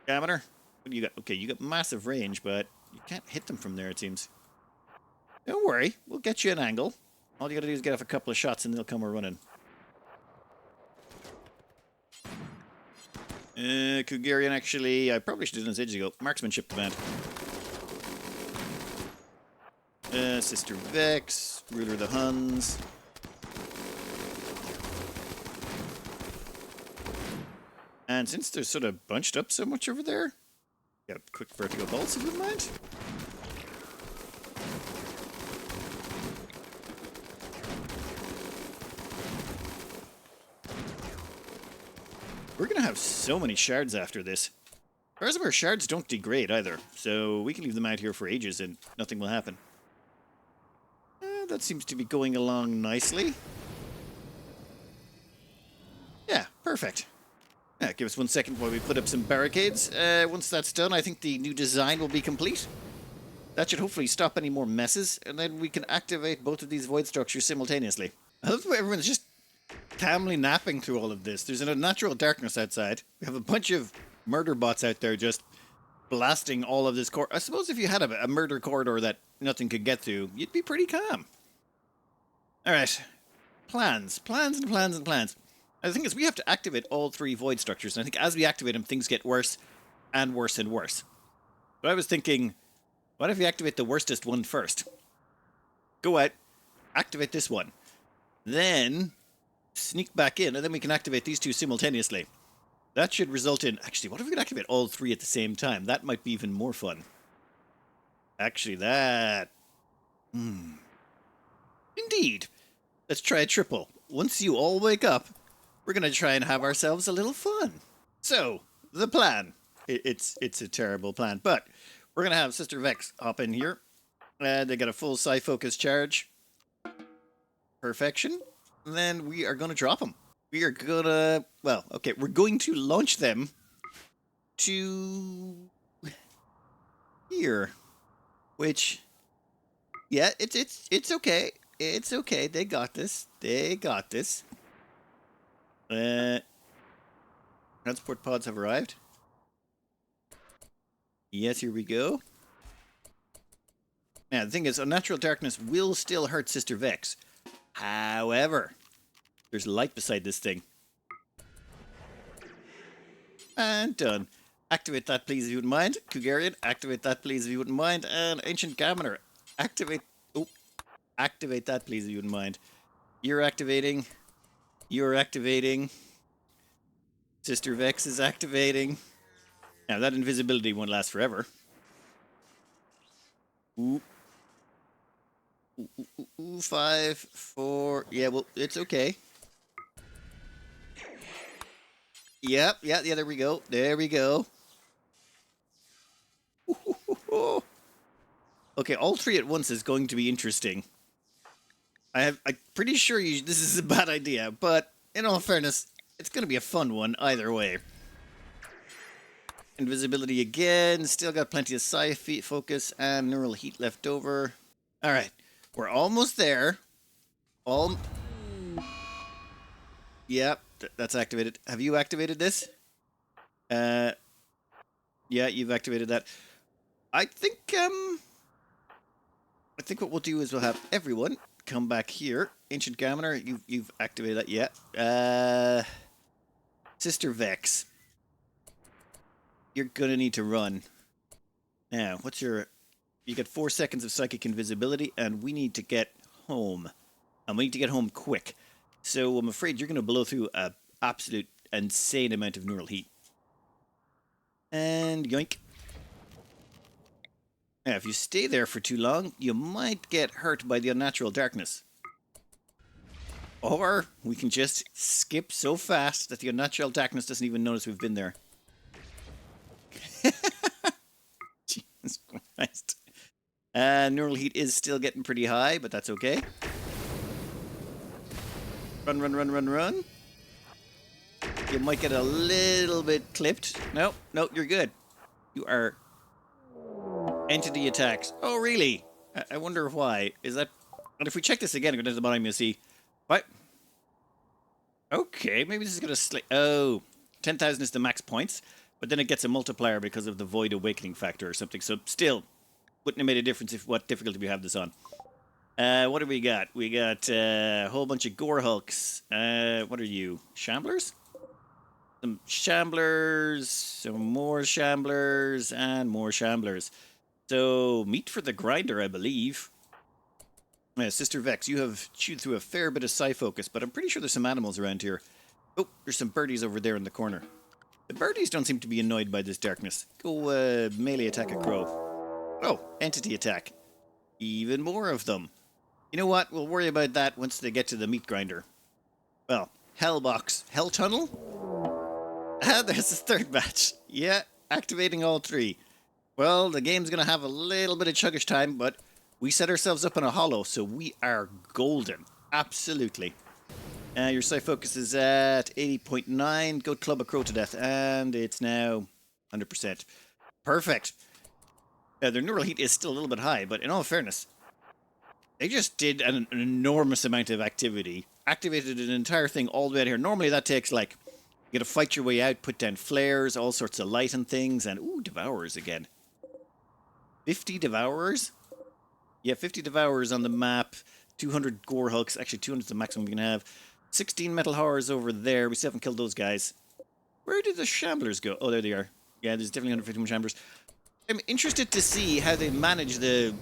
Diameter? What do you got? Okay, you got massive range, but you can't hit them from there, it seems. Don't worry. We'll get you an angle. All you got to do is get off a couple of shots and they'll come running. Kugarian, actually, I probably should have done this ages ago. Marksmanship command. Sister Vex, Ruler of the Huns. And since they're sort of bunched up so much over there, got a quick vertigo pulse if you don't mind. We're going to have so many shards after this. As far as our shards don't degrade either, so we can leave them out here for ages and nothing will happen. That seems to be going along nicely. Yeah, perfect. Yeah, give us 1 second while we put up some barricades. Once that's done, I think the new design will be complete. That should hopefully stop any more messes, and then we can activate both of these void structures simultaneously. I love the way everyone's just calmly napping through all of this. There's an unnatural darkness outside. We have a bunch of murder bots out there just blasting all of this I suppose if you had a murder corridor that nothing could get through, you'd be pretty calm. Alright. Plans. Plans and plans and plans. The thing is, we have to activate all 3 void structures, and I think as we activate them, things get worse and worse and worse. But I was thinking, what if we activate the worstest one first? Go out, activate this one. then sneak back in, and then we can activate these two simultaneously. That should result in... Actually, what if we could activate all three at the same time? That might be even more fun. Actually, that... Indeed. Let's try a triple. Once you all wake up, we're going to try and have ourselves a little fun. So, the plan. It's a terrible plan, but we're going to have Sister Vex hop in here. They got a full Psi Focus charge. Perfection. And then we are going to drop them. We are going to... Well, okay, we're going to launch them to... here. Which... Yeah, it's okay. It's okay. They got this. They got this. Transport pods have arrived. Yes, here we go. Now, the thing is, unnatural darkness will still hurt Sister Vex. However, there's light beside this thing. And done. Activate that, please, if you wouldn't mind. Cougarian, activate that, please, if you wouldn't mind. And Ancient Gaminer, activate... Oh, activate that, please, if you wouldn't mind. You're activating. You're activating. Sister Vex is activating. Now, that invisibility won't last forever. Ooh. Ooh, 5, 4... Yeah, well, it's okay. Yep, yeah, there we go. There we go. Okay, all three at once is going to be interesting. I'm pretty sure this is a bad idea, but in all fairness, it's going to be a fun one either way. Invisibility again. Still got plenty of Psi Focus and Neural Heat left over. All right, we're almost there. Yep, that's activated. Have you activated this? Yeah, you've activated that. I think what we'll do is we'll have everyone come back here. Ancient Gaminer, you've activated that, yeah. Sister Vex, you're gonna need to run. Now, what's your... You get 4 seconds of psychic invisibility, and we need to get home. And we need to get home quick. So I'm afraid you're gonna blow through an absolute insane amount of neural heat. And yoink. Now, if you stay there for too long, you might get hurt by the unnatural darkness. Or we can just skip so fast that the unnatural darkness doesn't even notice we've been there. Jesus Christ. Neural heat is still getting pretty high, but that's okay. Run, run, run, run, run. You might get a little bit clipped. No, you're good. You are... Entity attacks. Oh, really? I wonder why. Is that... And if we check this again, go down to the bottom, you'll see... What? Okay, maybe this is going to... Oh, 10,000 is the max points, but then it gets a multiplier because of the Void Awakening factor or something. So still, wouldn't have made a difference if what difficulty we have this on. What do we got? We got a whole bunch of Gore Hulks. What are you? Shamblers? Some Shamblers, some more Shamblers, and more Shamblers. So, meat for the grinder, I believe. Sister Vex, you have chewed through a fair bit of Psi Focus, but I'm pretty sure there's some animals around here. Oh, there's some birdies over there in the corner. The birdies don't seem to be annoyed by this darkness. Go melee attack a crow. Oh, entity attack. Even more of them. You know what? We'll worry about that once they get to the meat grinder. Well, Hellbox. Hell Tunnel? Ah, there's the third batch. Yeah, activating all three. Well, the game's going to have a little bit of chuggish time, but we set ourselves up in a hollow, so we are golden. Absolutely. Your Psi Focus is at 80.9. Go club a crow to death, and it's now 100%. Perfect. Their neural heat is still a little bit high, but in all fairness, they just did an enormous amount of activity. Activated an entire thing all the way out here. Normally that takes like, you gotta fight your way out, put down flares, all sorts of light and things, and ooh, Devourers again. 50 Devourers? Yeah, 50 Devourers on the map, 200 Gore Hulks, actually 200 is the maximum we can have. 16 Metal Horrors over there, we still haven't killed those guys. Where did the Shamblers go? Oh, there they are. Yeah, there's definitely 150 more Shamblers. I'm interested to see how they manage the...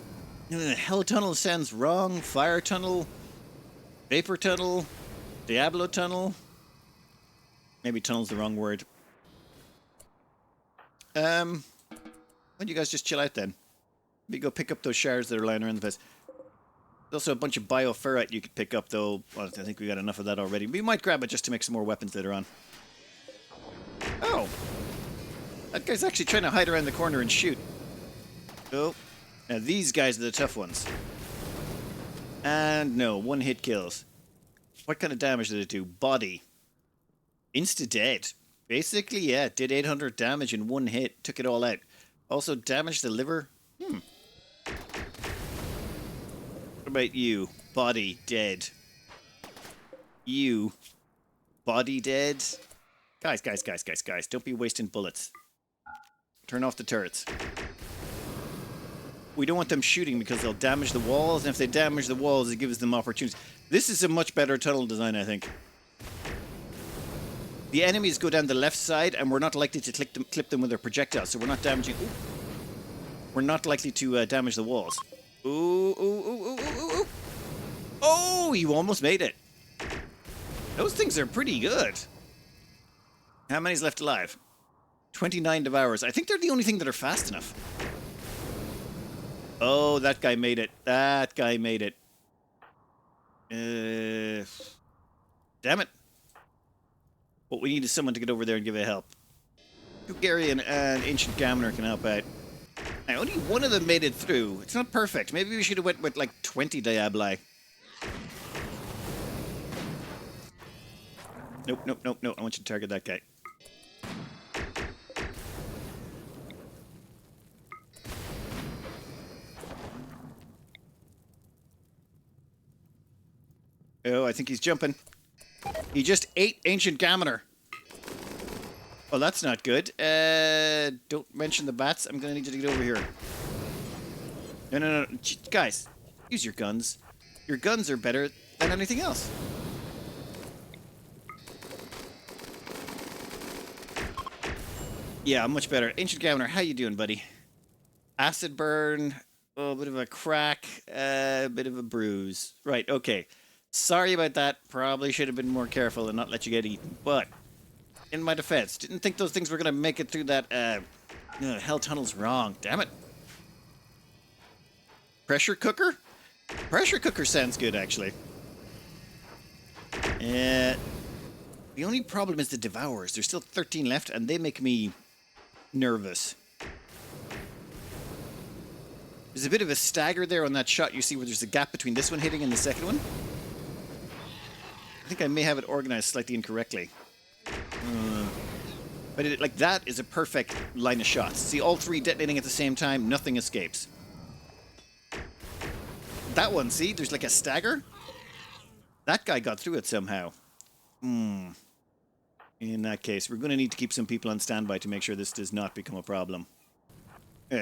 Hell Tunnel sounds wrong, Fire Tunnel... Vapor tunnel. Diablo tunnel. Maybe tunnel's the wrong word. Why don't you guys just chill out then? Maybe go pick up those shards that are lying around the place. There's also a bunch of bioferrite you could pick up, though. Well, I think we got enough of that already. We might grab it just to make some more weapons later on. Oh! That guy's actually trying to hide around the corner and shoot. Oh. Now these guys are the tough ones. And no, one hit kills. What kind of damage did it do? Body. Insta-dead. Basically, yeah, did 800 damage in one hit. Took it all out. Also damaged the liver. What about you? Body dead. You. Body dead. Guys. Don't be wasting bullets. Turn off the turrets. We don't want them shooting because they'll damage the walls, and if they damage the walls, it gives them opportunities. This is a much better tunnel design, I think. The enemies go down the left side, and we're not likely to clip them with their projectiles, so we're not damaging... Ooh. We're not likely to damage the walls. Ooh. Oh, you almost made it. Those things are pretty good. How many's left alive? 29 devours. I think they're the only thing that are fast enough. Oh, that guy made it. That guy made it. Damn it. What we need is someone to get over there and give it help. Hungarian and Ancient Gaminer can help out. Now, only one of them made it through. It's not perfect. Maybe we should have went with like 20 Diabli. Nope. I want you to target that guy. Oh, I think he's jumping. He just ate Ancient Gaminer. Well, that's not good. Don't mention the bats. I'm going to need you to get over here. No. Guys, use your guns. Your guns are better than anything else. Yeah, much better. Ancient Gaminer, how you doing, buddy? Acid burn. Oh, a bit of a crack. A bit of a bruise. Right, okay. Sorry about that. Probably should have been more careful and not let you get eaten. But, in my defense, didn't think those things were going to make it through that, hell tunnel's wrong. Damn it. Pressure cooker? Pressure cooker sounds good, actually. The only problem is the Devourers. There's still 13 left, and they make me nervous. There's a bit of a stagger there on that shot. You see where there's a gap between this one hitting and the second one? I think I may have it organized slightly incorrectly. But like that is a perfect line of shots. See, all three detonating at the same time, nothing escapes. That one, see? There's like a stagger. That guy got through it somehow. In that case, we're going to need to keep some people on standby to make sure this does not become a problem.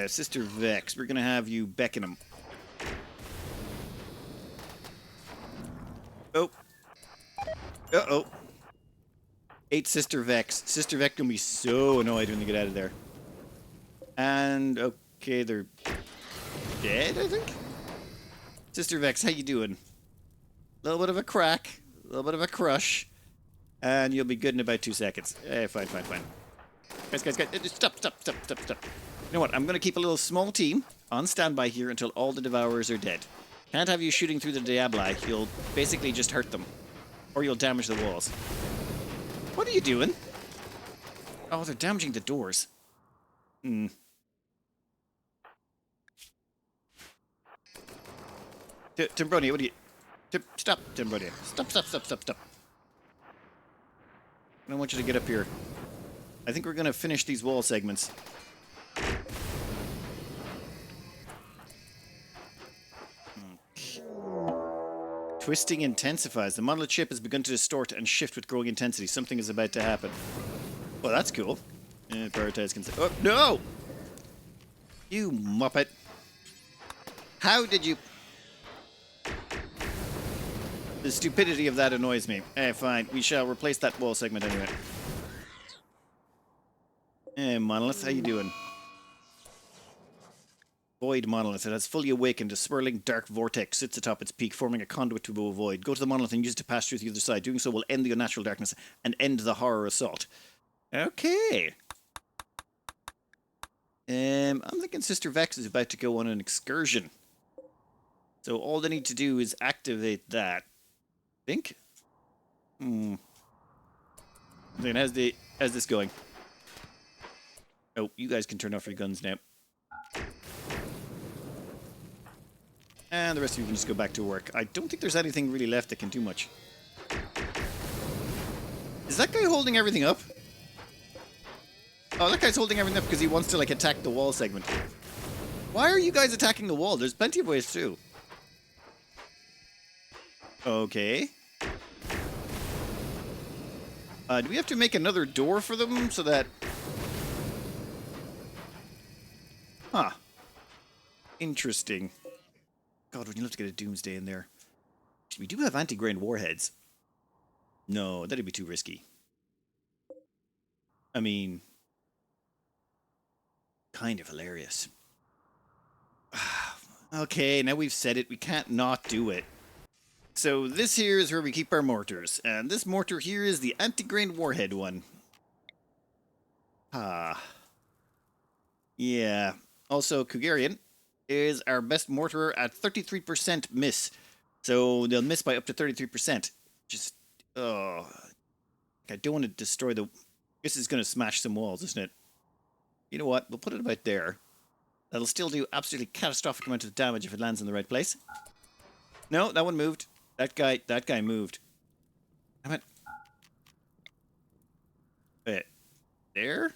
Sister Vex, we're going to have you beckon him. Oh. Uh-oh. 8 Sister Vex. Sister Vex can be so annoyed when they get out of there. And, okay, they're dead, I think? Sister Vex, how you doing? A little bit of a crack. A little bit of a crush. And you'll be good in about 2 seconds. Fine. Guys. Stop. You know what? I'm going to keep a little small team on standby here until all the Devourers are dead. Can't have you shooting through the Diabli. You'll basically just hurt them. Or you'll damage the walls. What are you doing? Oh, they're damaging the doors. Timbroni, what are you... Stop, Timbroni. Stop. I don't want you to get up here. I think we're going to finish these wall segments. Twisting intensifies. The monolith chip has begun to distort and shift with growing intensity. Something is about to happen. Well, that's cool. Prioritize consent. Oh, no! You muppet. How did you... The stupidity of that annoys me. Fine. We shall replace that wall segment anyway. Monolith, how you doing? Void monolith. It has fully awakened. A swirling dark vortex sits atop its peak, forming a conduit to a void. Go to the monolith and use it to pass through to the other side. Doing so will end the unnatural darkness and end the horror assault. Okay. I'm thinking Sister Vex is about to go on an excursion. So all they need to do is activate that. Think? Then how's this going? Oh, you guys can turn off your guns now. And the rest of you can just go back to work. I don't think there's anything really left that can do much. Is that guy holding everything up? Oh, that guy's holding everything up because he wants to, like, attack the wall segment. Why are you guys attacking the wall? There's plenty of ways through. Okay. Do we have to make another door for them so that... Huh. Interesting. God, would you love to get a Doomsday in there? We do have anti-grain warheads. No, that'd be too risky. I mean... kind of hilarious. Okay, now we've said it. We can't not do it. So this here is where we keep our mortars. And this mortar here is the anti-grain warhead one. Ah. Yeah. Also, Kugarian is our best mortar at 33% miss. So they'll miss by up to 33%. Just, oh. I don't want to destroy the... This is going to smash some walls, isn't it? You know what? We'll put it about there. That'll still do absolutely catastrophic amount of damage if it lands in the right place. No, that one moved. That guy moved. Damn it. Wait. There?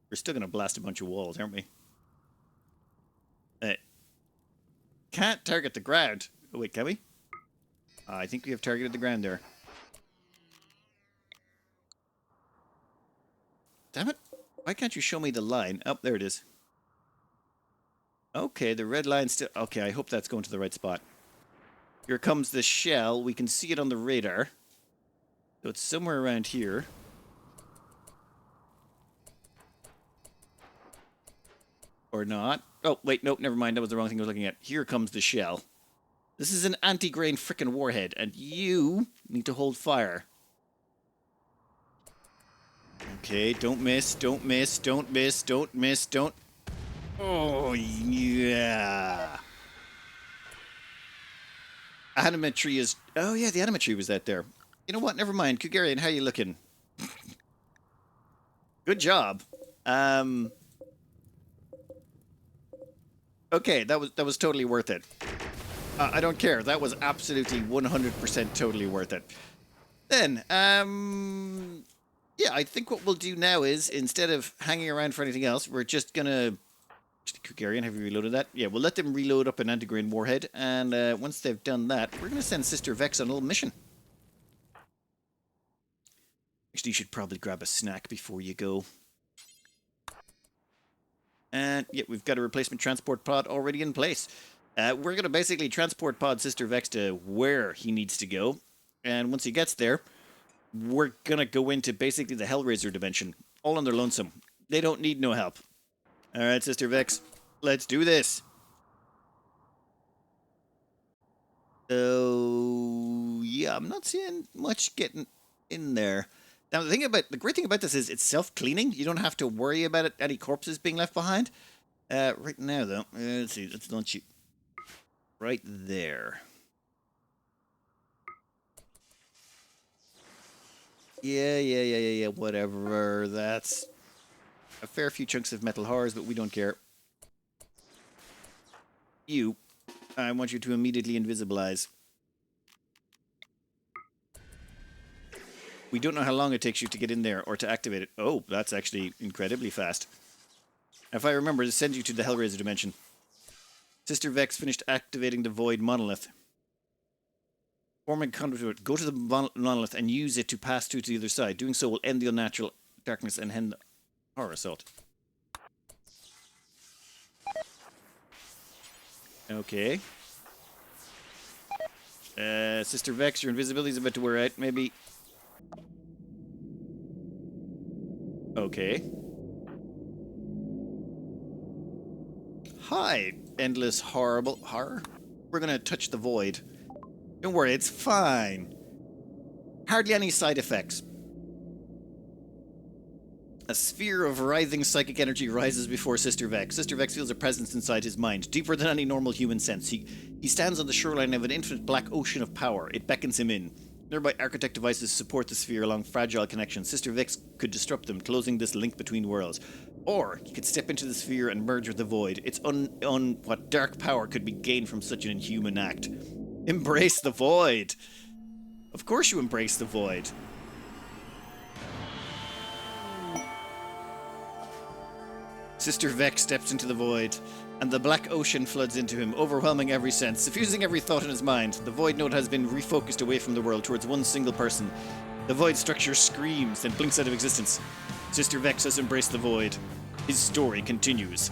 We're still going to blast a bunch of walls, aren't we? Can't target the ground. Oh, wait, can we? I think we have targeted the ground there. Damn it. Why can't you show me the line? Oh, there it is. Okay, the red line still... Okay, I hope that's going to the right spot. Here comes the shell. We can see it on the radar. So it's somewhere around here. Or not. Oh, wait, nope, never mind. That was the wrong thing I was looking at. Here comes the shell. This is an anti-grain frickin' warhead, and you need to hold fire. Okay, don't miss, don't miss, don't miss, don't miss, don't... Oh, yeah. Animatry is... Oh, yeah, the animatry was that there. You know what? Never mind. Kugarian, how you looking? Good job. Okay, that was totally worth it. I don't care. That was absolutely 100% totally worth it. Then, yeah, I think what we'll do now is, instead of hanging around for anything else, we're just gonna... Kugarian, have you reloaded that? Yeah, we'll let them reload up an anti-grain warhead, and once they've done that, we're gonna send Sister Vex on a little mission. Actually, you should probably grab a snack before you go. And, yeah, we've got a replacement transport pod already in place. We're going to basically transport pod Sister Vex to where he needs to go. And once he gets there, we're going to go into basically the Hellraiser dimension. All on their lonesome. They don't need no help. Alright, Sister Vex. Let's do this. So, yeah, I'm not seeing much getting in there. Now, the great thing about this is it's self-cleaning. You don't have to worry about any corpses being left behind. Right now, though, let's see. Let's launch you right there. Yeah. Whatever. That's a fair few chunks of metal horrors, but we don't care. You, I want you to immediately invisibilize. We don't know how long it takes you to get in there or to activate it. Oh, that's actually incredibly fast. If I remember, it sends you to the Hellraiser dimension. Sister Vex finished activating the Void Monolith. Forming conduit, go to the monolith and use it to pass through to the other side. Doing so will end the unnatural darkness and end the horror assault. Okay. Sister Vex, your invisibility is about to wear out. Maybe... Okay. Hi, endless horrible horror. We're gonna touch the void. Don't worry, it's fine. Hardly any side effects. A sphere of writhing psychic energy rises before Sister Vex. Sister Vex feels a presence inside his mind, deeper than any normal human sense. He stands on the shoreline of an infinite black ocean of power. It beckons him in. Nearby architect devices support the sphere along fragile connections. Sister Vex could disrupt them, closing this link between worlds. Or he could step into the sphere and merge with the void. It's what dark power could be gained from such an inhuman act. Embrace the void! Of course you embrace the void. Sister Vex steps into the void, and the black ocean floods into him, overwhelming every sense, suffusing every thought in his mind. The void node has been refocused away from the world towards one single person. The void structure screams, then blinks out of existence. Sister Vex has embraced the void. His story continues.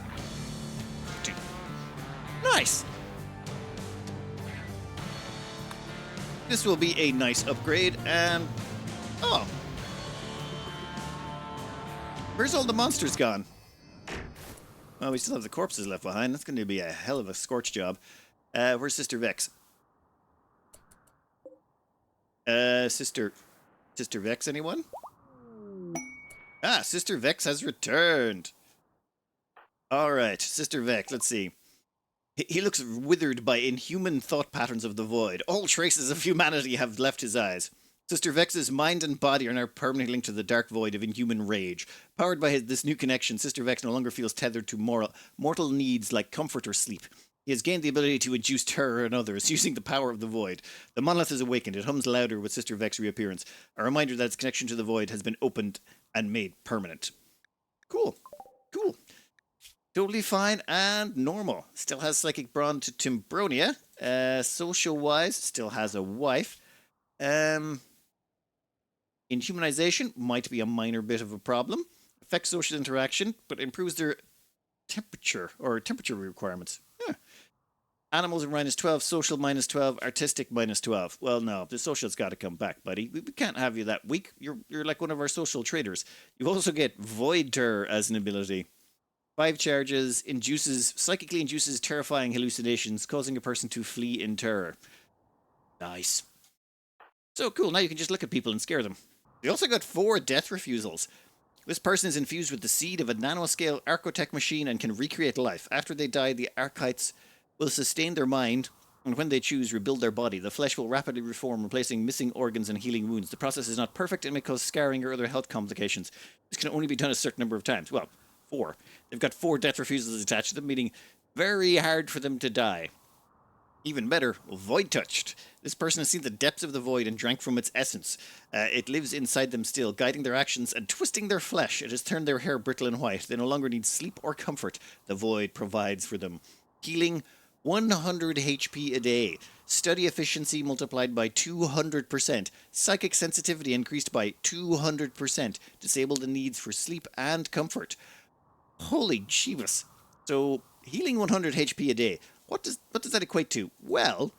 Nice! This will be a nice upgrade, and... oh! Where's all the monsters gone? Well, we still have the corpses left behind. That's going to be a hell of a scorch job. Where's Sister Vex? Sister Vex, anyone? Ah, Sister Vex has returned. Alright, Sister Vex, let's see. He looks withered by inhuman thought patterns of the void. All traces of humanity have left his eyes. Sister Vex's mind and body are now permanently linked to the dark void of inhuman rage. Powered by this new connection, Sister Vex no longer feels tethered to mortal needs like comfort or sleep. He has gained the ability to induce terror in others, using the power of the void. The monolith is awakened. It hums louder with Sister Vex's reappearance, a reminder that its connection to the void has been opened and made permanent. Cool. Cool. Totally fine and normal. Still has psychic bond to Timbronia. Social-wise, still has a wife. Inhumanization might be a minor bit of a problem. Affects social interaction, but improves their temperature requirements. Huh. Animals are -12, social -12, artistic -12. Well, no, the social's got to come back, buddy. We can't have you that weak. You're like one of our social traders. You also get Void Terror as an ability. 5 charges, psychically induces terrifying hallucinations, causing a person to flee in terror. Nice. So cool, now you can just look at people and scare them. We also got 4 death refusals. This person is infused with the seed of a nanoscale archotech machine and can recreate life. After they die, the archites will sustain their mind, and when they choose, rebuild their body. The flesh will rapidly reform, replacing missing organs and healing wounds. The process is not perfect and may cause scarring or other health complications. This can only be done a certain number of times. Well, 4. They've got 4 death refusals attached to them, meaning very hard for them to die. Even better, void touched. This person has seen the depths of the void and drank from its essence. It lives inside them still, guiding their actions and twisting their flesh. It has turned their hair brittle and white. They no longer need sleep or comfort. The void provides for them. Healing 100 HP a day. Study efficiency multiplied by 200%. Psychic sensitivity increased by 200%. Disable the needs for sleep and comfort. Holy Jeebus. So, healing 100 HP a day. What does that equate to? Well,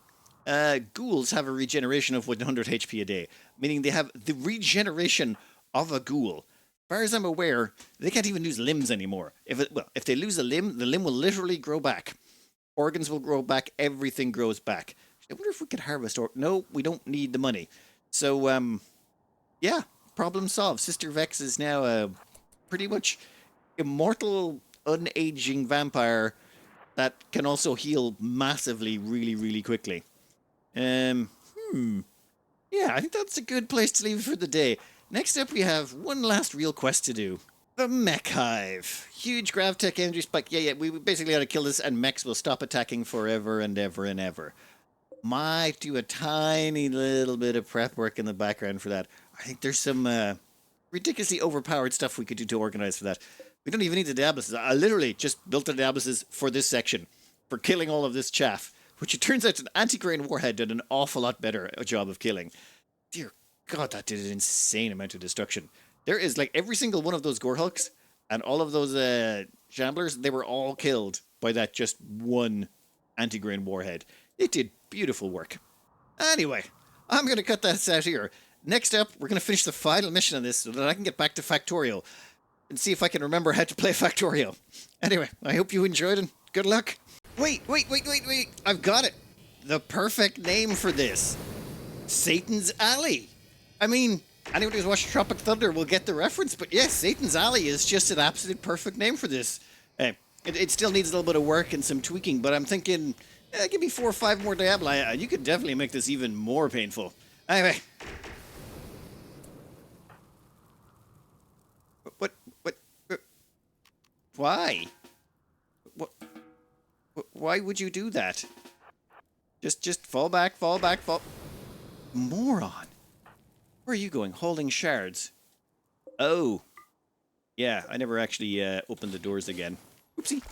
ghouls have a regeneration of 100 HP a day, meaning they have the regeneration of a ghoul. As far as I'm aware, they can't even lose limbs anymore. If they lose a limb, the limb will literally grow back. Organs will grow back. Everything grows back. I wonder if we could harvest no, we don't need the money. So, yeah, problem solved. Sister Vex is now a pretty much immortal, unaging vampire that can also heal massively, really, really quickly. Yeah, I think that's a good place to leave it for the day. Next up, we have one last real quest to do. The Mech Hive. Huge Gravtech energy spike. Yeah, we basically ought to kill this and mechs will stop attacking forever and ever and ever. Might do a tiny little bit of prep work in the background for that. I think there's some ridiculously overpowered stuff we could do to organize for that. We don't even need the Diabluses. I literally just built the Diabluses for this section, for killing all of this chaff, which it turns out an anti-grain warhead did an awful lot better a job of killing. Dear God, that did an insane amount of destruction. There is, like, every single one of those Gorehulks and all of those Shamblers, they were all killed by that just one anti-grain warhead. It did beautiful work. Anyway, I'm going to cut that out here. Next up, we're going to finish the final mission on this so that I can get back to Factorial and see if I can remember how to play Factorial. Anyway, I hope you enjoyed it. Good luck. Wait. I've got it. The perfect name for this. Satan's Alley. I mean, anyone who's watched Tropic Thunder will get the reference, but yes, Satan's Alley is just an absolute perfect name for this. It still needs a little bit of work and some tweaking, but I'm thinking, give me 4 or 5 more Diabli, and you could definitely make this even more painful. Anyway. What? Why? What? Why would you do that? Just fall back. Moron. Where are you going? Holding shards. Oh. Yeah, I never actually opened the doors again. Oopsie.